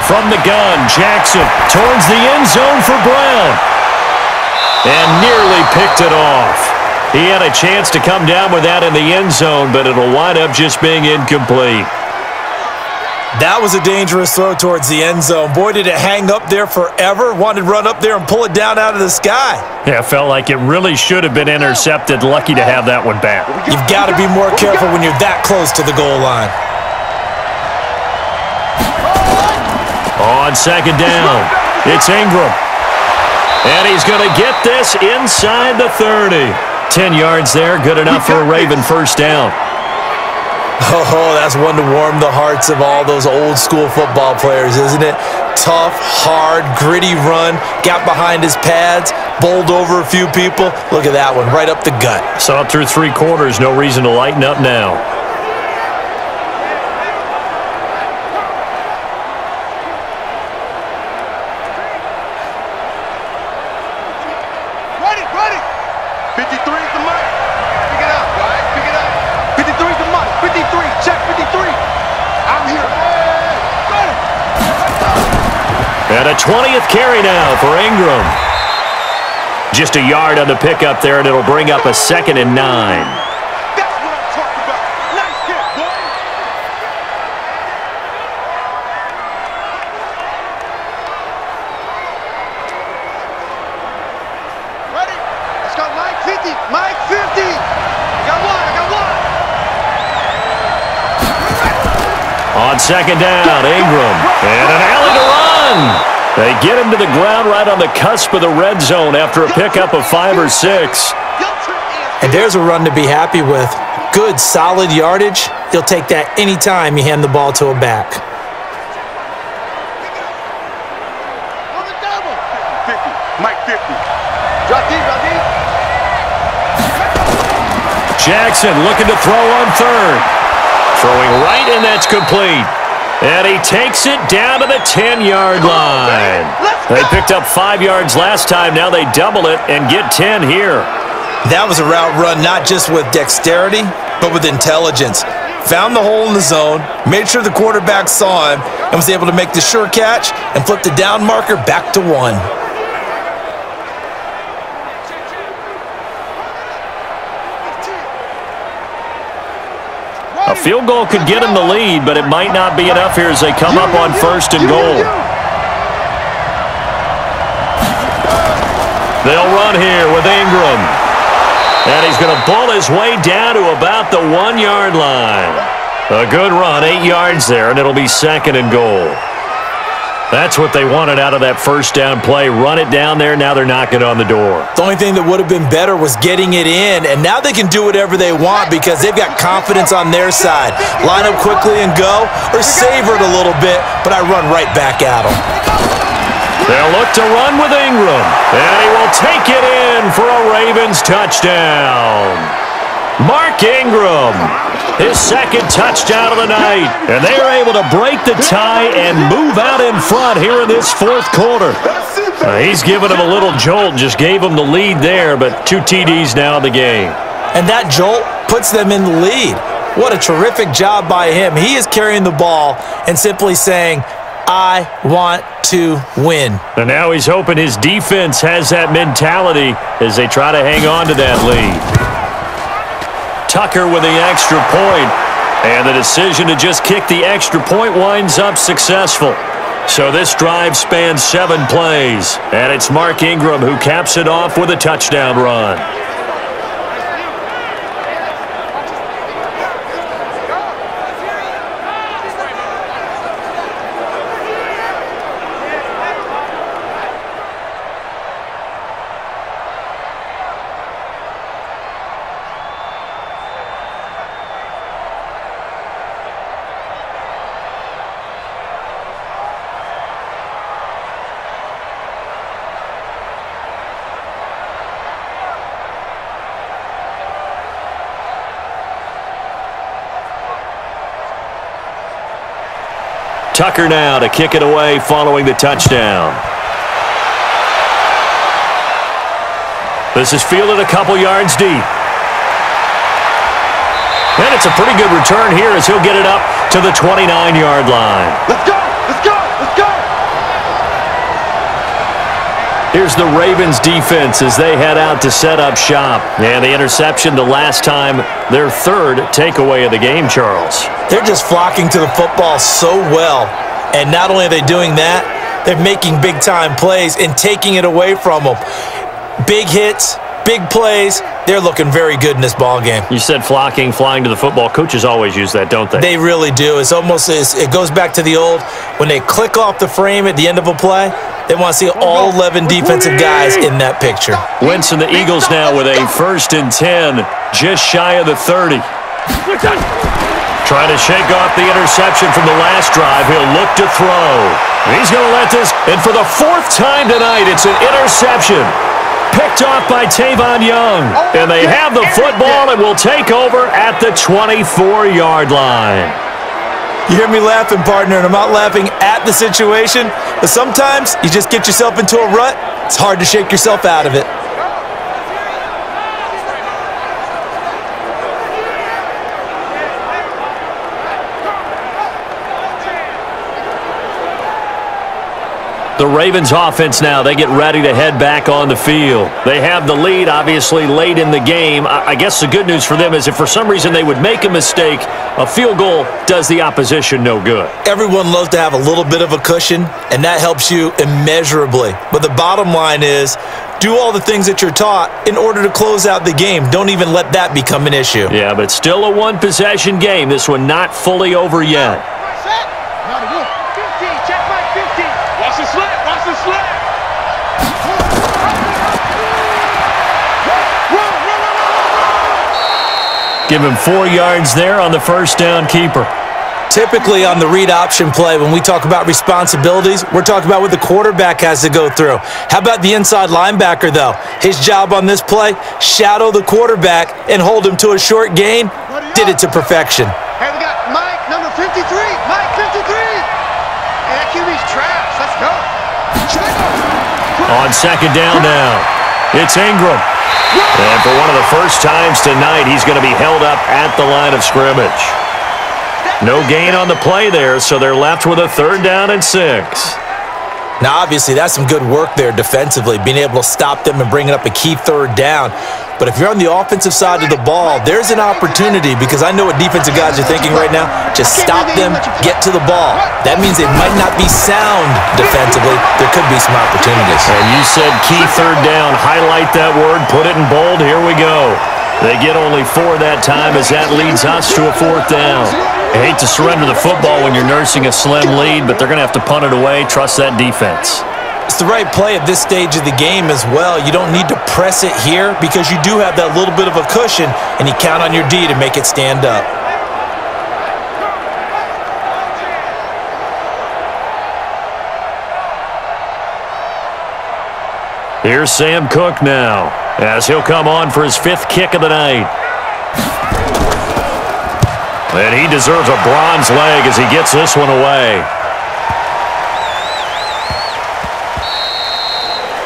From the gun, Jackson towards the end zone for Brown. And nearly picked it off. He had a chance to come down with that in the end zone, but it'll wind up just being incomplete. That was a dangerous throw towards the end zone. Boy, did it hang up there forever. Wanted to run up there and pull it down out of the sky. Yeah, it felt like it really should have been intercepted. Lucky to have that one back. You've got to be more careful when you're that close to the goal line. On 2nd down, it's Ingram. And he's going to get this inside the 30. 10 yards there, good enough for a Raven 1st down. Oh, that's one to warm the hearts of all those old school football players, isn't it? Tough, hard, gritty run, got behind his pads, bowled over a few people. Look at that one, right up the gut. Saw it through 3 quarters, no reason to lighten up now. Ready. 53 is the mark. Pick it up, guys. Pick it up. 53 is the mark. 53. Check 53. I'm here. Ready. And a 20th carry now for Ingram. Just a yard on the pickup there, and it'll bring up a 2nd and 9. That's what I'm talking about. Nice hit, boy. Ready? Let's go, Mike 50. Mike 50. I got one. On 2nd down, Ingram. And an alley to run. They get him to the ground right on the cusp of the red zone after a pickup of 5 or 6. And there's a run to be happy with. Good, solid yardage. He'll take that anytime you hand the ball to a back. 50. Mike 50. Drop deep, drop deep. Jackson looking to throw on third. Throwing right, and that's complete. And he takes it down to the 10-yard line. They picked up 5 yards last time. Now they double it and get 10 here. That was a route run not just with dexterity, but with intelligence. Found the hole in the zone, made sure the quarterback saw him, and was able to make the sure catch and flip the down marker back to 1. A field goal could get him the lead, but it might not be enough here as they come up on 1st and goal. They'll run here with Ingram. And he's going to bull his way down to about the 1-yard line. A good run, 8 yards there, and it'll be 2nd and goal. That's what they wanted out of that first down play. Run it down there. Now they're knocking on the door. The only thing that would have been better was getting it in, and now they can do whatever they want because they've got confidence on their side. Line up quickly and go, or savor it a little bit, but I run right back at them. They'll look to run with Ingram, and he will take it in for a Ravens touchdown. Mark Ingram, his 2nd touchdown of the night, and they are able to break the tie and move out in front here in this 4th quarter. He's given him a little jolt, just gave him the lead there, but 2 TDs now in the game. And that jolt puts them in the lead. What a terrific job by him. He is carrying the ball and simply saying, I want to win. And now he's hoping his defense has that mentality as they try to hang on to that lead. Tucker with the extra point, and the decision to just kick the extra point winds up successful. So this drive spans 7 plays, and it's Mark Ingram who caps it off with a touchdown run. Tucker now to kick it away following the touchdown. This is fielded a couple yards deep. And it's a pretty good return here as he'll get it up to the 29-yard line. Let's go! Let's go! Let's go! Here's the Ravens defense as they head out to set up shop. And the interception the last time, their 3rd takeaway of the game, Charles. They're just flocking to the football so well. And not only are they doing that, they're making big-time plays and taking it away from them. Big hits, big plays. They're looking very good in this ball game. You said flocking, flying to the football. Coaches always use that, don't they? They really do. It's almost it goes back to the old, when they click off the frame at the end of a play, they want to see all 11 defensive guys in that picture. Wentz and the Eagles now with a 1st and 10, just shy of the 30. Trying to shake off the interception from the last drive. He'll look to throw. He's going to let this, and for the 4th time tonight, it's an interception. Picked off by Tavon Young. And they have the football and will take over at the 24-yard line. You hear me laughing, partner, and I'm not laughing at the situation, but sometimes you just get yourself into a rut. It's hard to shake yourself out of it. The Ravens offense now, they get ready to head back on the field. They have the lead, obviously, late in the game. I guess the good news for them is if for some reason they would make a mistake, a field goal does the opposition no good. Everyone loves to have a little bit of a cushion, and that helps you immeasurably. But the bottom line is, do all the things that you're taught in order to close out the game. Don't even let that become an issue. Yeah, but still a one-possession game. This one not fully over yet. Watch the slip! Watch the Give him 4 yards there on the first down keeper. Typically on the read option play, when we talk about responsibilities, we're talking about what the quarterback has to go through. How about the inside linebacker, though? His job on this play, shadow the quarterback and hold him to a short gain. Did it to perfection. Hey, we got Mike, number 53. Mike, 53. Hey, that QB's trash. Let's go. On second down now, it's Ingram. And for one of the first times tonight, he's going to be held up at the line of scrimmage. No gain on the play there, so they're left with a 3rd down and 6. Now, obviously, that's some good work there defensively, being able to stop them and bringing up a key 3rd down. But if you're on the offensive side of the ball, there's an opportunity, because I know what defensive guys are thinking right now. Just stop them, get to the ball. That means they might not be sound defensively. There could be some opportunities. And you said key 3rd down. Highlight that word, put it in bold. Here we go. They get only 4 that time, as that leads us to a 4th down. I hate to surrender the football when you're nursing a slim lead, but they're going to have to punt it away. Trust that defense. It's the right play at this stage of the game as well. You don't need to press it here because you do have that little bit of a cushion, and you count on your D to make it stand up. Here's Sam Cook now, as he'll come on for his 5th kick of the night. And he deserves a bronze leg as he gets this one away.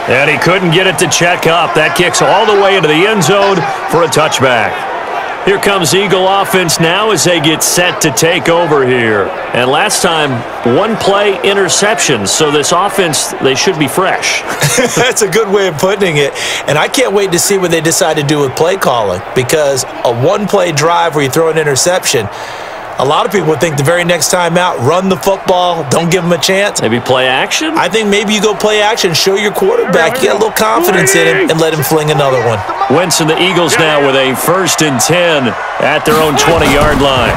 And he couldn't get it to check up. That kicks all the way into the end zone for a touchback. Here comes Eagle offense now as they get set to take over here. And last time, 1 play interception. So this offense, they should be fresh. That's a good way of putting it. And I can't wait to see what they decide to do with play calling, because a 1-play drive where you throw an interception, a lot of people would think the very next time out, run the football, don't give them a chance. Maybe play action? I think maybe you go play action, show your quarterback, get a little confidence in him, and let him fling another one. Wentz and the Eagles now with a 1st and 10 at their own 20-yard line.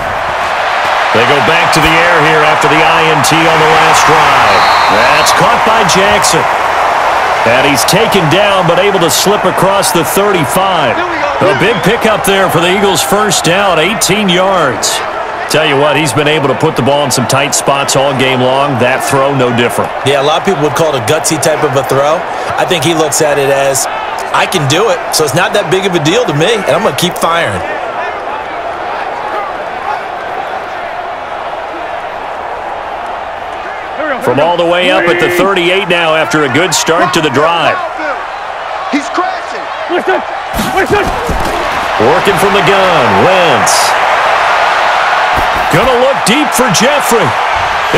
They go back to the air here after the INT on the last drive. That's caught by Jackson. And he's taken down but able to slip across the 35. A big pickup there for the Eagles' 1st down, 18 yards. Tell you what, he's been able to put the ball in some tight spots all game long. That throw, no different. Yeah, a lot of people would call it a gutsy type of a throw. I think he looks at it as, I can do it, so it's not that big of a deal to me, and I'm going to keep firing. From all the way up at the 38 now after a good start to the drive. He's crashing. Working from the gun, Wentz. Gonna look deep for Jeffrey.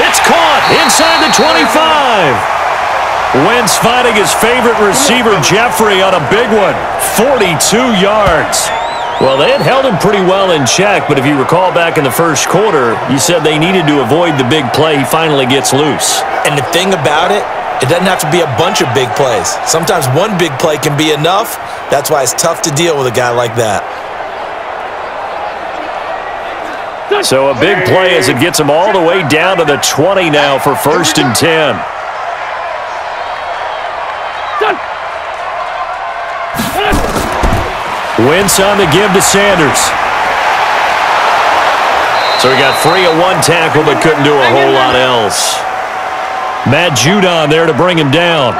It's caught inside the 25. Wentz finding his favorite receiver, Jeffrey, on a big one. 42 yards. Well, they had held him pretty well in check, but if you recall back in the first quarter, you said they needed to avoid the big play. He finally gets loose. And the thing about it, it doesn't have to be a bunch of big plays. Sometimes one big play can be enough. That's why it's tough to deal with a guy like that. So a big play as it gets him all the way down to the 20 now for 1st and 10. Wentz on the give to Sanders. So he got free of 1 tackle but couldn't do a whole lot else. Matt Judon there to bring him down.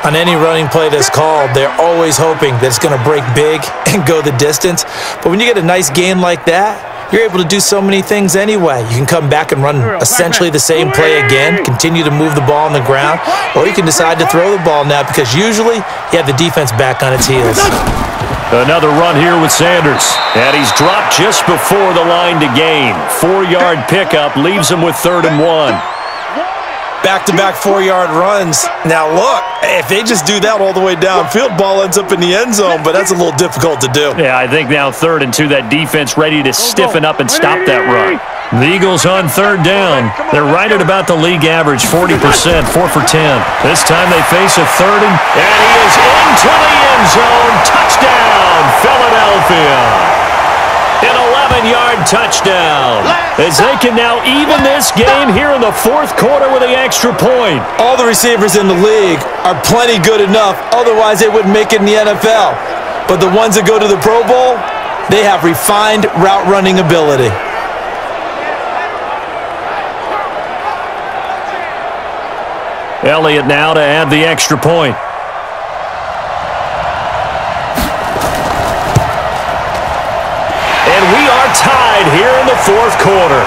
On any running play that's called, they're always hoping that it's going to break big and go the distance. But when you get a nice gain like that, you're able to do so many things anyway. You can come back and run essentially the same play again, continue to move the ball on the ground, or you can decide to throw the ball now because usually you have the defense back on its heels. Another run here with Sanders. And he's dropped just before the line to gain. 4-yard pickup leaves him with 3rd and 1. Back-to-back 4-yard runs. Now look, if they just do that all the way downfield, ball ends up in the end zone, but that's a little difficult to do. Yeah, I think now 3rd and 2, that defense ready to stiffen up and stop that run. The Eagles on 3rd down. They're right at about the league average, 40%, 4 for 10. This time they face a 3rd and he is into the end zone. Touchdown, Philadelphia. An 11-yard touchdown, as they can now even this game here in the 4th quarter with the extra point. All the receivers in the league are plenty good enough, otherwise they wouldn't make it in the NFL. But the ones that go to the Pro Bowl, They have refined route running ability. Elliott now to add the extra point. And we are tied here in the fourth quarter.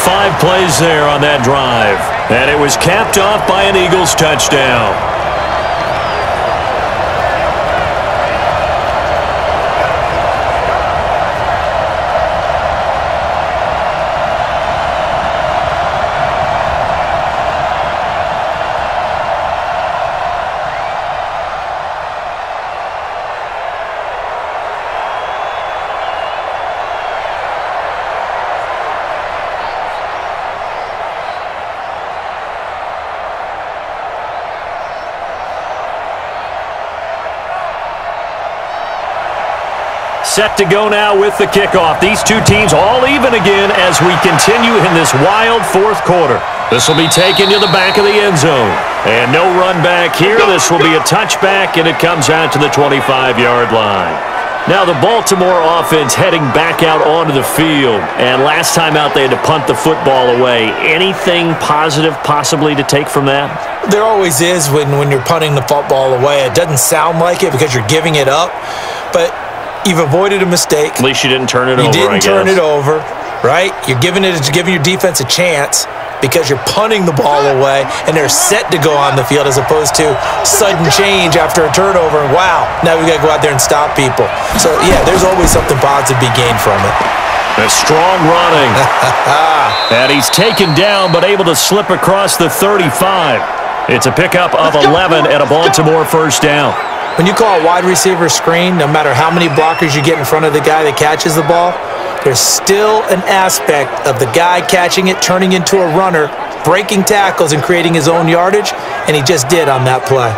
5 plays there on that drive. And it was capped off by an Eagles touchdown. Set to go now with the kickoff. These two teams all even again as we continue in this wild fourth quarter. This will be taken to the back of the end zone. And no run back here. This will be a touchback, and it comes out to the 25-yard line. Now the Baltimore offense heading back out onto the field. And last time out they had to punt the football away. Anything positive possibly to take from that? There always is when you're punting the football away. It doesn't sound like it because you're giving it up. But you've avoided a mistake. At least you didn't turn it over, You didn't turn it over, right? You're giving your defense a chance because you're punting the ball away, and they're set to go on the field as opposed to sudden change after a turnover. And wow, now we've got to go out there and stop people. So, yeah, there's always something positive to be gained from it. A strong running. And he's taken down but able to slip across the 35. It's a pickup of 11 and a Baltimore first down. When you call a wide receiver screen, no matter how many blockers you get in front of the guy that catches the ball, there's still an aspect of the guy catching it, turning into a runner, breaking tackles and creating his own yardage, and he just did on that play.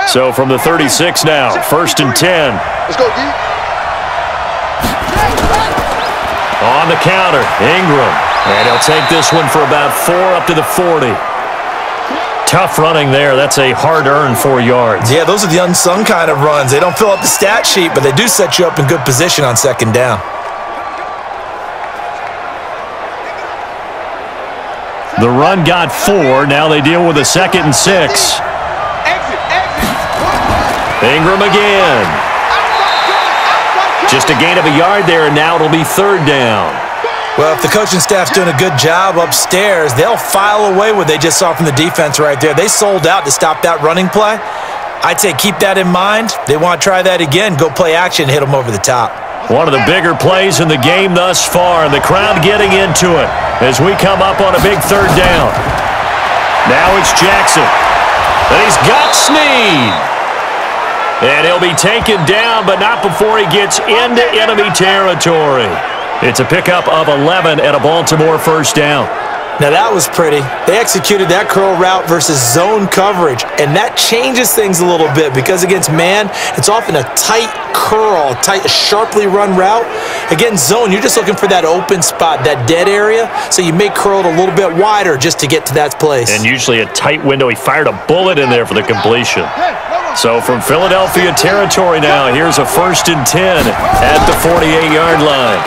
So from the 36 now, 1st and 10. Let's go, D. On the counter, Ingram. And he'll take this one for about 4 up to the 40. Tough running there. That's a hard-earned 4 yards. Yeah, those are the unsung kind of runs. They don't fill up the stat sheet, but they do set you up in good position on second down. The run got 4. Now they deal with a 2nd and 6. Ingram again. Just a gain of a yard there, and now it'll be 3rd down. Well, if the coaching staff's doing a good job upstairs, they'll file away what they just saw from the defense right there. They sold out to stop that running play. I'd say keep that in mind. They want to try that again, go play action, hit them over the top. One of the bigger plays in the game thus far, and the crowd getting into it as we come up on a big 3rd down. Now it's Jackson. And he's got Snead. And he'll be taken down, but not before he gets into enemy territory. It's a pickup of 11 and a Baltimore first down. Now that was pretty. They executed that curl route versus zone coverage, and that changes things a little bit because against man, it's often a tight curl, sharply run route. Against zone, you're just looking for that open spot, that dead area, so you may curl it a little bit wider just to get to that place. And usually a tight window. He fired a bullet in there for the completion. So from Philadelphia territory now, here's a 1st and 10 at the 48-yard line.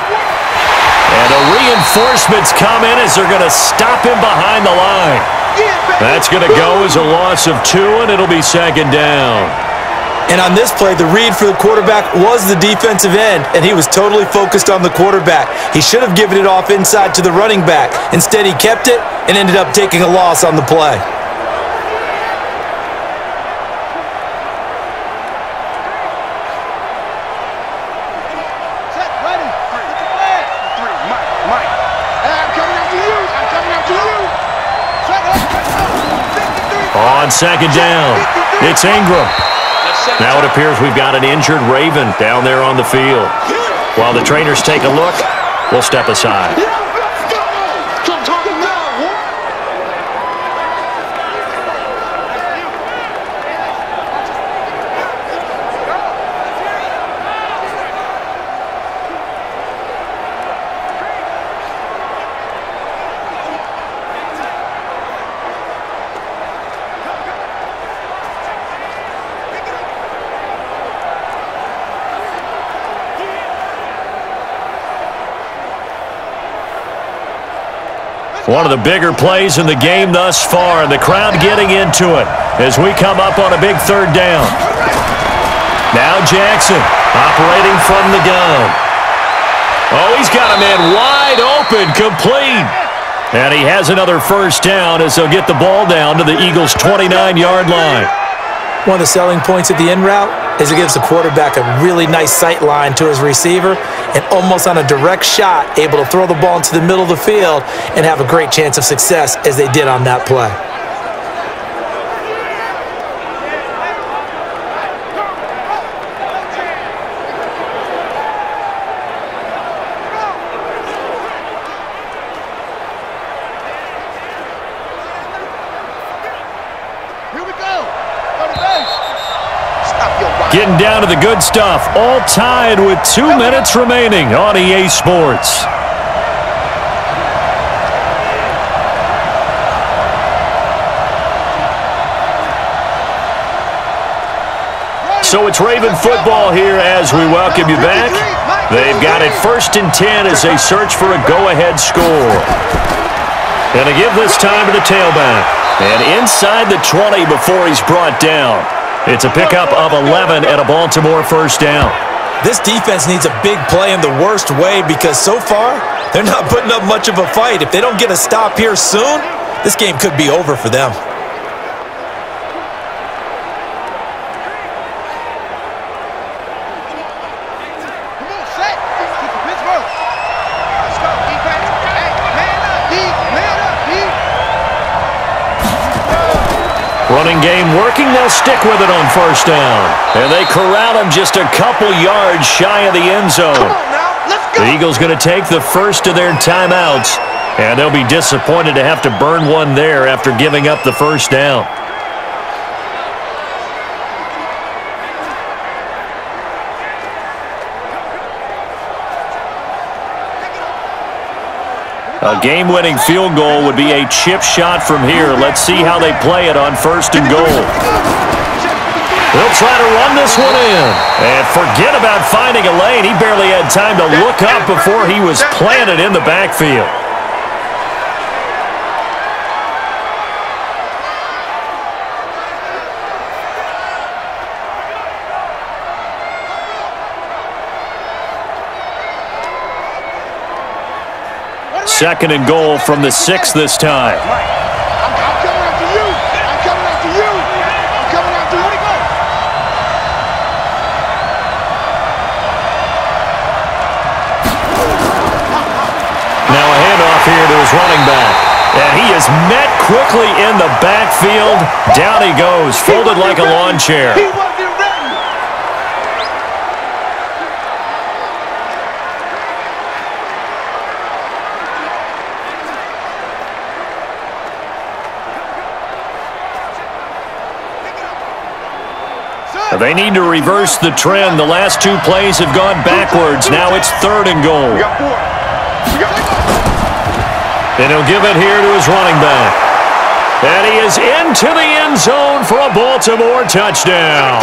And the reinforcements come in as they're going to stop him behind the line. That's going to go as a loss of 2, and it'll be 2nd down. And on this play, the read for the quarterback was the defensive end, and he was totally focused on the quarterback. He should have given it off inside to the running back. Instead, he kept it and ended up taking a loss on the play. On 2nd down, it's Ingram. Now it appears we've got an injured Raven down there on the field. While the trainers take a look, we'll step aside. One of the bigger plays in the game thus far, and the crowd getting into it as we come up on a big third down. Now Jackson operating from the gun. Oh, he's got a man wide open, complete. And he has another first down as they'll get the ball down to the Eagles' 29-yard line. One of the selling points of the in route is it gives the quarterback a really nice sight line to his receiver and almost on a direct shot able to throw the ball into the middle of the field and have a great chance of success as they did on that play. Getting down to the good stuff, all tied with 2 minutes remaining on EA Sports. So it's Raven football here as we welcome you back. They've got it 1st and 10 as they search for a go-ahead score. And to give this time to the tailback. And inside the 20 before he's brought down. It's a pickup of 11 and a Baltimore first down. This defense needs a big play in the worst way because so far, they're not putting up much of a fight. If they don't get a stop here soon, this game could be over for them. Running game working, they'll stick with it on first down. And they corral him just a couple yards shy of the end zone. Come on now, let's go. The Eagles going to take the first of their timeouts, and they'll be disappointed to have to burn one there after giving up the first down. A game-winning field goal would be a chip shot from here. Let's see how they play it on 1st and goal. They'll try to run this one in. And forget about finding a lane. He barely had time to look up before he was planted in the backfield. Second and goal from the 6 this time. I'm coming after you. I'm coming after you. I'm coming after you. Go. Now a handoff here to his running back. And he is met quickly in the backfield. Down he goes, folded like a lawn chair. He wasn't ready. They need to reverse the trend. The last 2 plays have gone backwards. Now it's 3rd and goal. We got 4. We got 4. And he'll give it here to his running back. And he is into the end zone for a Baltimore touchdown.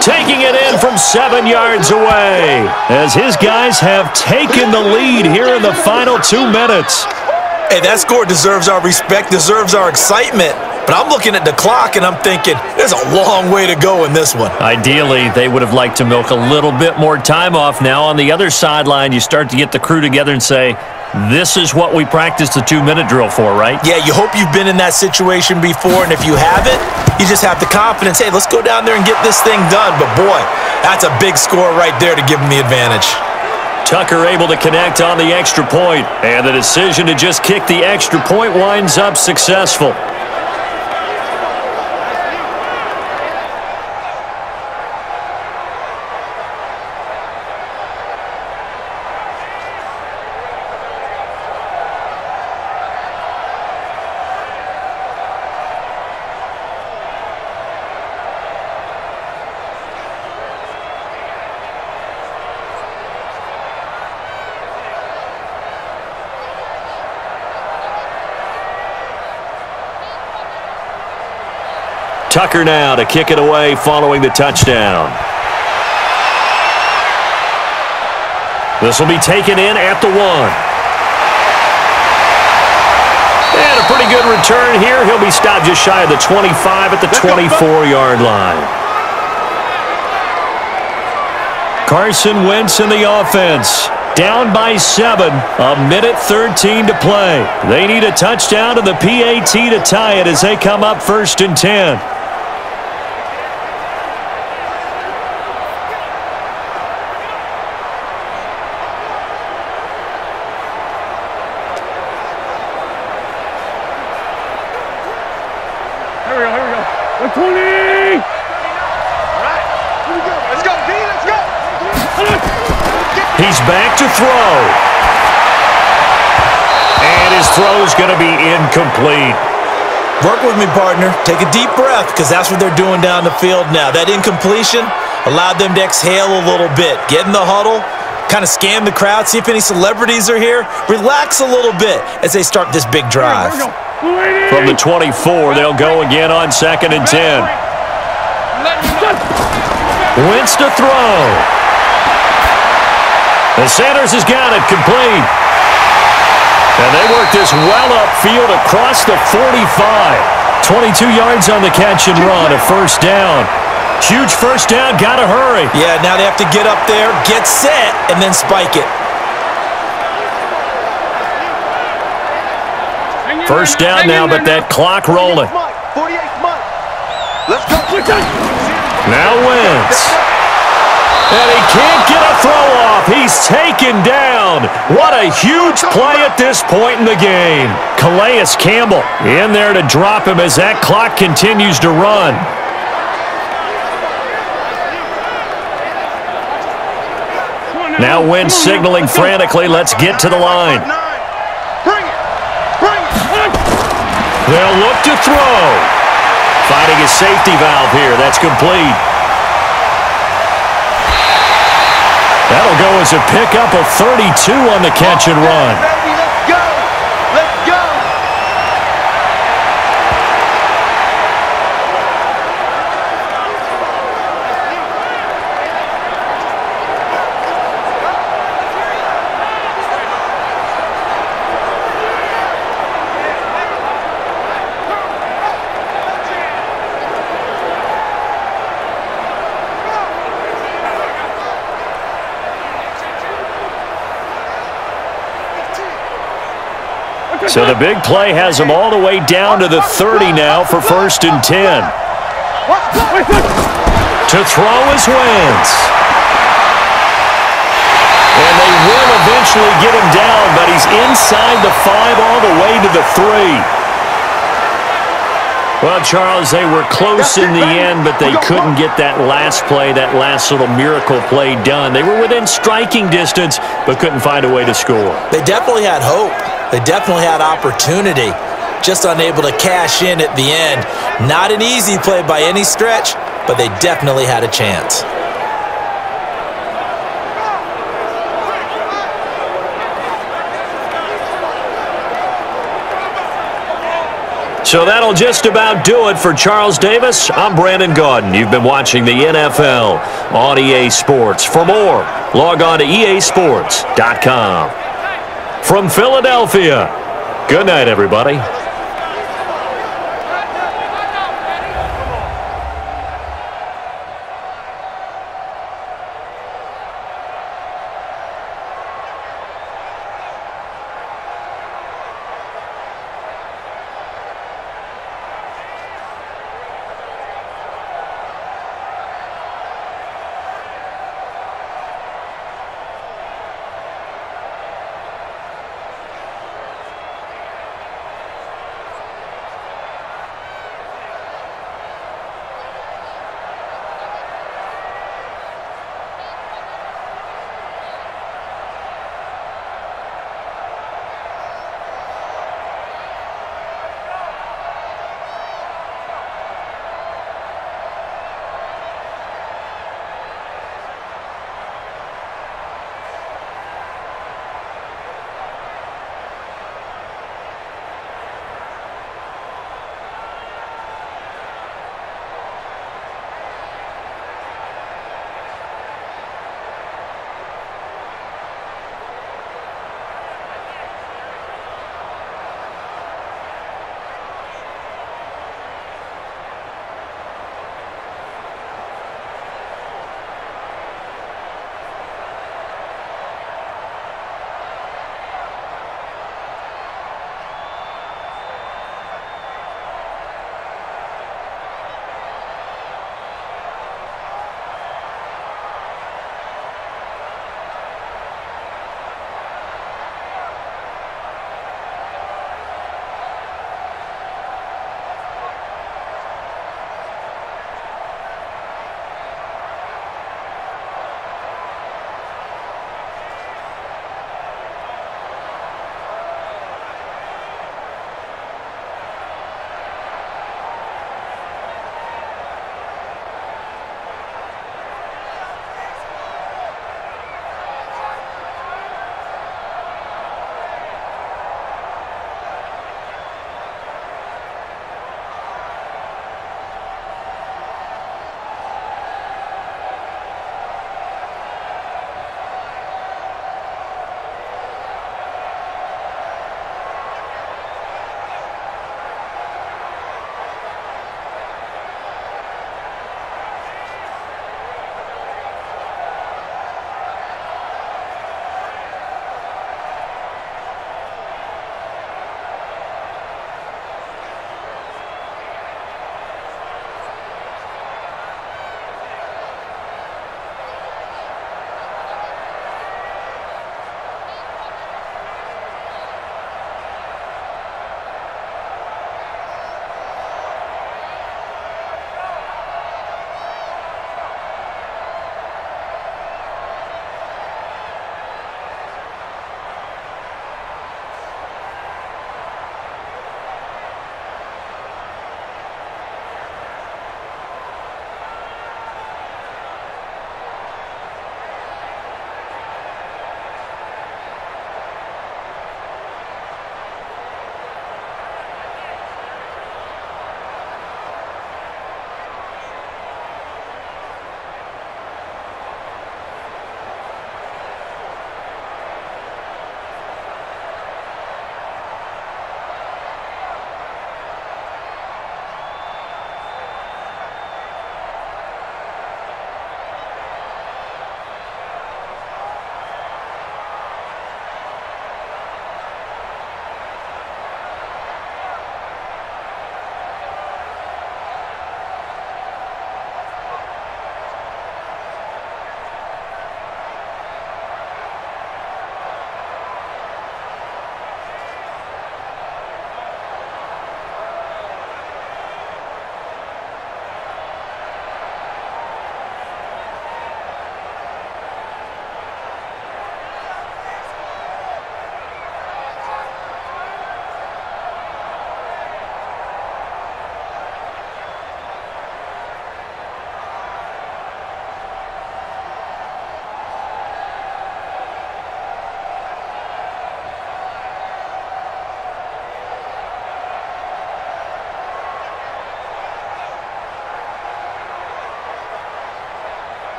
Taking it in from 7 yards away as his guys have taken the lead here in the final 2 minutes. Hey, that score deserves our respect, deserves our excitement. But I'm looking at the clock and I'm thinking, there's a long way to go in this one. Ideally, they would have liked to milk a little bit more time off. Now on the other sideline, you start to get the crew together and say, this is what we practiced the 2-minute drill for, right? Yeah, you hope you've been in that situation before, and if you haven't, you just have the confidence, hey, let's go down there and get this thing done. But boy, that's a big score right there to give them the advantage. Tucker able to connect on the extra point, and the decision to just kick the extra point winds up successful. Tucker now to kick it away following the touchdown. This will be taken in at the 1. return here. He'll be stopped just shy of the 25 at the 24-yard line. Carson Wentz in the offense. Down by 7, a minute 13 to play. They need a touchdown to the PAT to tie it as they come up 1st and 10. Here we go. 20! All right. Here we go. Let's go, D. Let's go. He's back to throw. And his throw's going to be incomplete. Work with me, partner. Take a deep breath, because that's what they're doing down the field now. That incompletion allowed them to exhale a little bit. Get in the huddle, kind of scan the crowd, see if any celebrities are here. Relax a little bit as they start this big drive. From the 24, they'll go again on 2nd and 10. Wentz to throw. The Sanders has got it complete. And they work this well upfield across the 45. 22 yards on the catch and run, a 1st down. Huge 1st down, got to hurry. Yeah, now they have to get up there, get set, and then spike it. 1st down now, but that clock rolling. 48th month. Let's go. Now Wentz. And he can't get a throw off. He's taken down. What a huge play at this point in the game. Calais Campbell in there to drop him as that clock continues to run. Now Wentz signaling frantically, let's get to the line. Bring it. Bring it. They'll look to throw. Finding his safety valve here. That's complete. That'll go as a pickup of 32 on the catch and run. Baby, let's go. Let's go. So the big play has them all the way down to the 30 now for 1st and 10. To throw is Wentz. And they will eventually get him down, but he's inside the 5 all the way to the 3. Well, Charles, they were close in the end, but they couldn't get that last play, that last little miracle play done. They were within striking distance, but couldn't find a way to score. They definitely had hope. They definitely had opportunity, just unable to cash in at the end. Not an easy play by any stretch, but they definitely had a chance. So that'll just about do it for Charles Davis. I'm Brandon Gaudin. You've been watching the NFL on EA Sports. For more, log on to easports.com. From Philadelphia, good night, everybody.